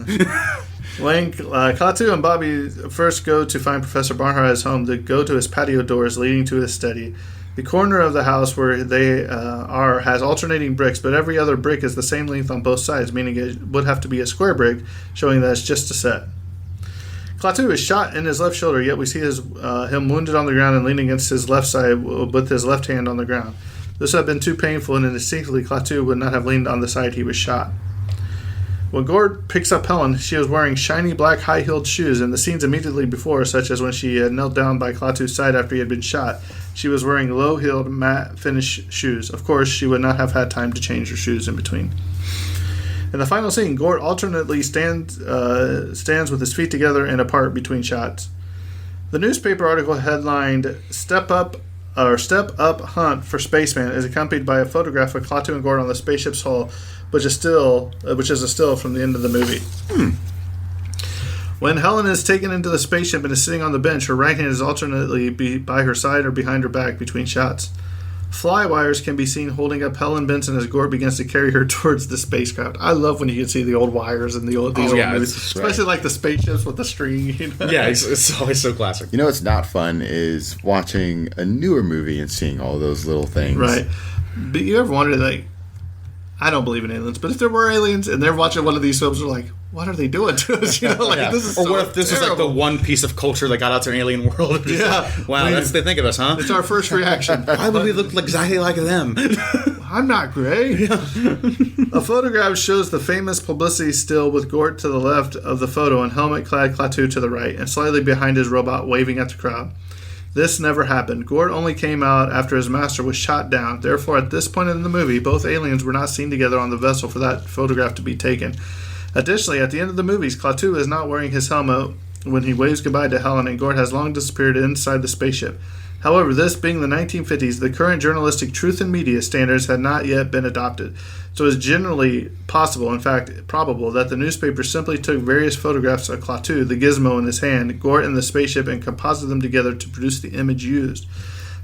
When Klaatu and Bobby first go to find Professor Barnhart at his home, they go to his patio doors leading to his study. The corner of the house where they are has alternating bricks, but every other brick is the same length on both sides, meaning it would have to be a square brick, showing that it's just a set. Klaatu is shot in his left shoulder, yet we see him wounded on the ground and leaning against his left side with his left hand on the ground. This would have been too painful, and instinctively Klaatu would not have leaned on the side he was shot. When Gord picks up Helen, she was wearing shiny black high-heeled shoes, and the scenes immediately before, such as when she had knelt down by Klaatu's side after he had been shot, she was wearing low-heeled, matte finish shoes. Of course, she would not have had time to change her shoes in between. In the final scene, Gord alternately stands with his feet together and apart between shots. The newspaper article headlined "Step Up Hunt for Spaceman" is accompanied by a photograph of Klaatu and Gord on the spaceship's hull, which is a still from the end of the movie. When Helen is taken into the spaceship and is sitting on the bench, her right hand is alternately by her side or behind her back between shots. Fly wires can be seen holding up Helen Benson as Gord begins to carry her towards the spacecraft. I love when you can see the old wires in these old movies, especially like the spaceships with the string. You know? Yeah, it's always so classic. You know what's not fun is watching a newer movie and seeing all those little things. Right. But you ever wondered, like, I don't believe in aliens, but if there were aliens and they're watching one of these films, they're like, what are they doing to us? You know, like, Yeah. this is Or so what if this was like the one piece of culture that got out to an alien world? Just Yeah. like, wow, that's what they think of us, huh? It's our first reaction. Why would we look exactly like them? I'm not gray. A photograph shows the famous publicity still with Gort to the left of the photo and helmet-clad Klaatu to the right, and slightly behind his robot waving at the crowd. This never happened. Gort only came out after his master was shot down. Therefore, at this point in the movie, both aliens were not seen together on the vessel for that photograph to be taken. Additionally, at the end of the movies, Klaatu is not wearing his helmet when he waves goodbye to Helen, and Gort has long disappeared inside the spaceship. However, this being the 1950s, the current journalistic truth and media standards had not yet been adopted. So it's generally possible, in fact probable, that the newspaper simply took various photographs of Klaatu, the gizmo in his hand, Gort in the spaceship, and composited them together to produce the image used.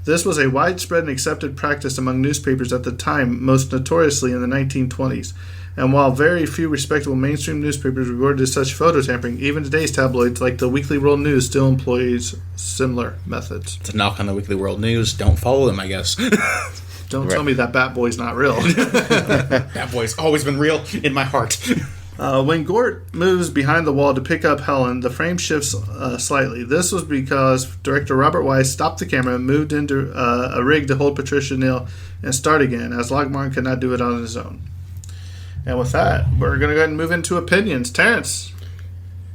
This was a widespread and accepted practice among newspapers at the time, most notoriously in the 1920s. And while very few respectable mainstream newspapers resorted to such photo tampering, even today's tabloids like the Weekly World News still employs similar methods. To knock on the Weekly World News, don't follow them, I guess. Don't tell me that Bat Boy's not real. That boy's always been real in my heart. When Gort moves behind the wall to pick up Helen, the frame shifts slightly. This was because director Robert Wise stopped the camera and moved into a rig to hold Patricia Neal and start again, as Logmarn could not do it on his own. And with that, we're going to go ahead and move into opinions. Terrence,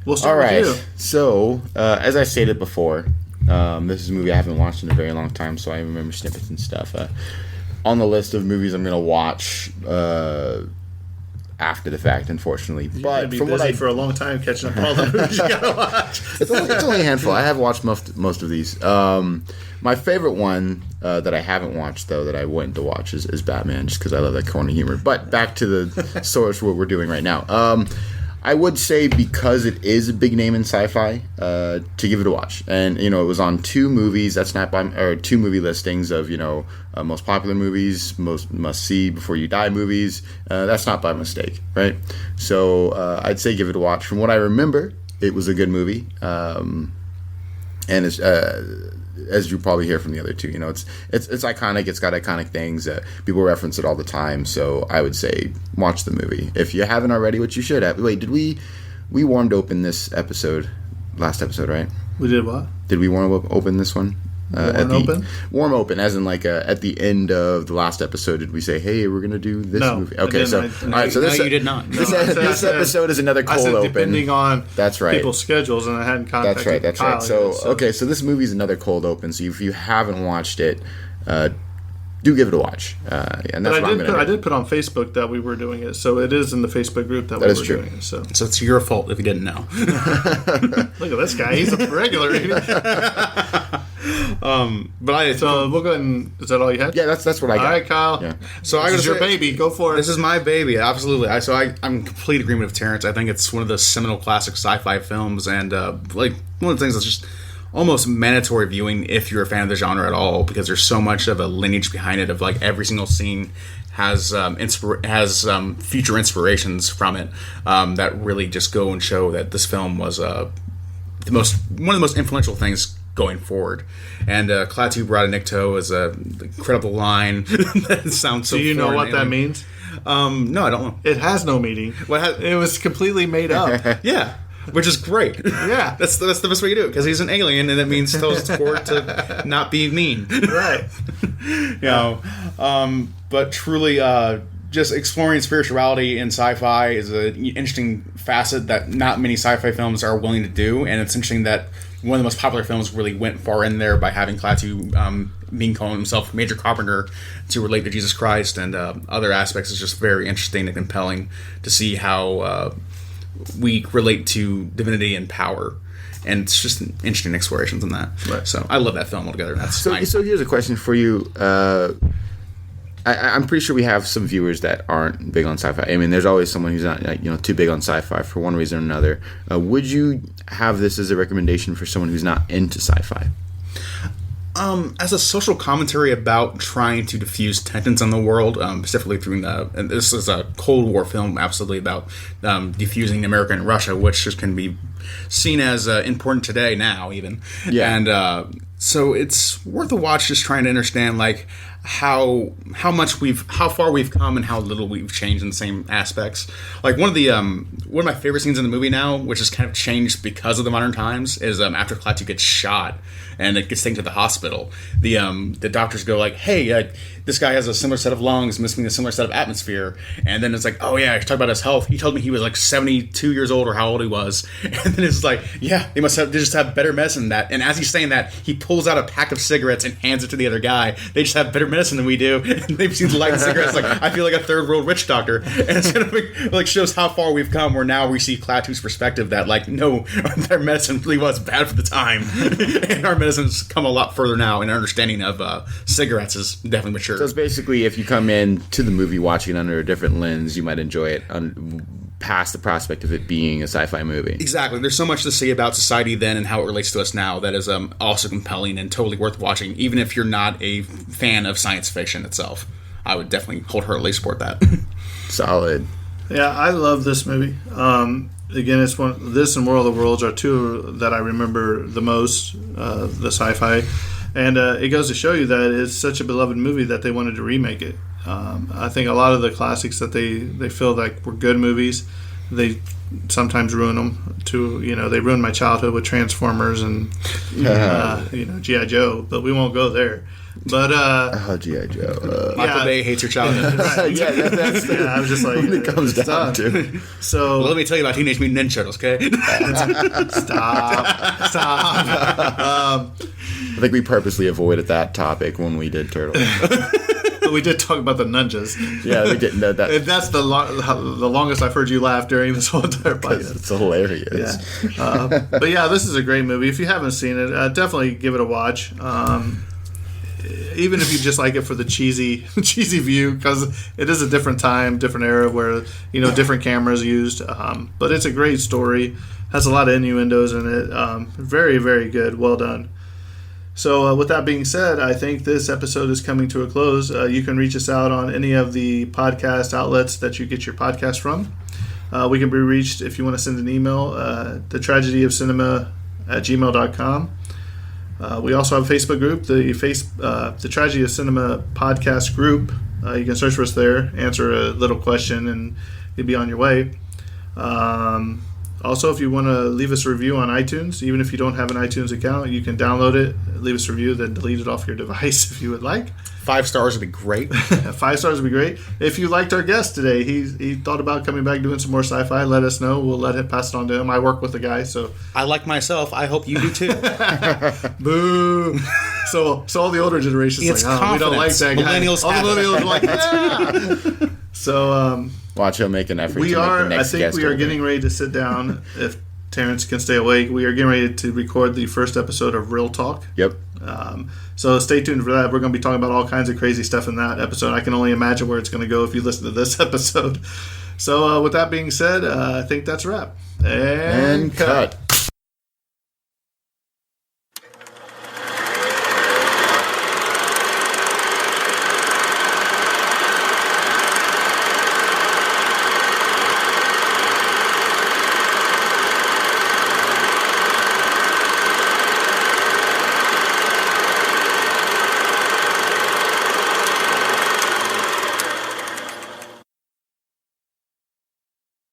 we'll start with you. So, as I stated before, this is a movie I haven't watched in a very long time, so I remember snippets and stuff. On the list of movies I'm going to watch after the fact, unfortunately. You're But going to be from what busy for a long time catching up on all the movies you got to watch. it's only a handful. I have watched most of these. My favorite one that I haven't watched, though, that I went to watch is Batman, just because I love that corny humor. But back to the source, what we're doing right now. I would say, because it is a big name in sci-fi, to give it a watch. And, it was on two movies, two movie listings of, most popular movies, most must-see before you die movies. That's not by mistake, right? So I'd say give it a watch. From what I remember, it was a good movie. And it's, as you probably hear from the other two, it's iconic. It's got iconic things. People reference it all the time. So I would say watch the movie if you haven't already, which you should have. Wait, did we warmed open this episode? Last episode, right? We did what? Did we warm open this one? Warm open, as in like at the end of the last episode, did we say, "Hey, we're gonna do this movie"? Okay, so all right, so this you did not. This episode is another cold open. Depending on that's right. people's schedules, and I hadn't contacted That's Kyle right. So, yet, okay, so this movie is another cold open. So if you haven't watched it, do give it a watch. And that's I did put on Facebook that we were doing it, so it is in the Facebook group that we were doing it. So it's your fault if you didn't know. Look at this guy; he's a regular. So we'll go ahead and is that all you had? Yeah, that's what I got. All right, Kyle. Yeah. So this is your baby. Go for it. This is my baby, absolutely. I'm in complete agreement with Terrence. I think it's one of the seminal classic sci-fi films, and like one of the things that's just almost mandatory viewing if you're a fan of the genre at all, because there's so much of a lineage behind it. Of like every single scene has future inspirations from it that really just go and show that this film was one of the most influential things going forward. And Klaatu Barada Nikto is a incredible line that sounds so. Do you know foreign what that means? No, I don't know. It has no meaning. It was completely made up. Yeah. Which is great. Yeah. That's the best way to do it, because he's an alien, and it means tells Gort to not be mean. Right. But truly, just exploring spirituality in sci-fi is an interesting facet that not many sci-fi films are willing to do, and it's interesting that one of the most popular films really went far in there by having Klaatu being calling himself Major Carpenter to relate to Jesus Christ and other aspects. Is just very interesting and compelling to see how we relate to divinity and power. And it's just an interesting explorations in that. Right. So I love that film altogether. That's So here's a question for you. I'm pretty sure we have some viewers that aren't big on sci-fi. I mean, there's always someone who's not, too big on sci-fi for one reason or another. Would you have this as a recommendation for someone who's not into sci-fi? As a social commentary about trying to diffuse tensions in the world, specifically through and this is a Cold War film, absolutely about diffusing America and Russia, which just can be seen as important today now, even. Yeah. And so it's worth a watch, just trying to understand how far we've come and how little we've changed in the same aspects. Like one of my favorite scenes in the movie now, which has kind of changed because of the modern times, is after Klaatu gets shot and it gets taken to the hospital. The doctors go like, "Hey, this guy has a similar set of lungs, missing a similar set of atmosphere." And then it's like, "Oh yeah, he's talking about his health. He told me he was like 72 years old or how old he was." And then it's like, "Yeah, they just have better medicine than that." And as he's saying that, he pulls out a pack of cigarettes and hands it to the other guy. They just have better medicine than we do. And they've seen the light of cigarettes. Like, I feel like a third world witch doctor. And it's kind of like shows how far we've come. Where now we see Klaatu's perspective that no, their medicine really was bad for the time, and our medicine's come a lot further now. And our understanding of cigarettes is definitely mature. So it's basically, if you come in to the movie watching it under a different lens, you might enjoy it past the prospect of it being a sci-fi movie. Exactly. There's so much to say about society then and how it relates to us now that is also compelling and totally worth watching, even if you're not a fan of science fiction itself. I would definitely wholeheartedly support that. Solid. Yeah, I love this movie. Again, it's this and World of Worlds are two that I remember the most, the sci-fi. And it goes to show you that it's such a beloved movie that they wanted to remake it. I think a lot of the classics that they feel like were good movies, they sometimes ruin them. They ruined my childhood with Transformers and G.I. Joe, but we won't go there. But G.I. Joe. Michael Bay hates your childhood. That's I was just like, when it comes down to. So well, let me tell you about Teenage Mutant Ninja Turtles, okay? Stop. I think we purposely avoided that topic when we did Turtles. But we did talk about the nunjas. Yeah, we didn't know that. And that's the longest I've heard you laugh during this whole entire podcast. It's hilarious. Yeah. But yeah, this is a great movie. If you haven't seen it, definitely give it a watch. Even if you just like it for the cheesy view, because it is a different time, different era where different cameras used. But it's a great story. Has a lot of innuendos in it. Very, very good. Well done. So with that being said, I think this episode is coming to a close. You can reach us out on any of the podcast outlets that you get your podcast from. We can be reached if you want to send an email, thetragedyofcinema@gmail.com. We also have a Facebook group, the Tragedy of Cinema podcast group. You can search for us there, answer a little question, and you'll be on your way. Also, if you want to leave us a review on iTunes, even if you don't have an iTunes account, you can download it, leave us a review, then delete it off your device if you would like. 5 stars would be great. 5 stars would be great. If you liked our guest today, he thought about coming back doing some more sci-fi, let us know. We'll let him pass it on to him. I work with the guy, so. I like myself. I hope you do too. Boo. So all the older generations It's like, we don't like that guy. Millennials All the have it. millennials are like, yeah. So Watch him make an effort to make the I next think guest we are older. getting ready to sit down, if Terrence can stay awake. We are getting ready to record the first episode of Real Talk. Yep. So stay tuned for that. We're going to be talking about all kinds of crazy stuff in that episode. I can only imagine where it's going to go if you listen to this episode. So with that being said, I think that's a wrap. And cut.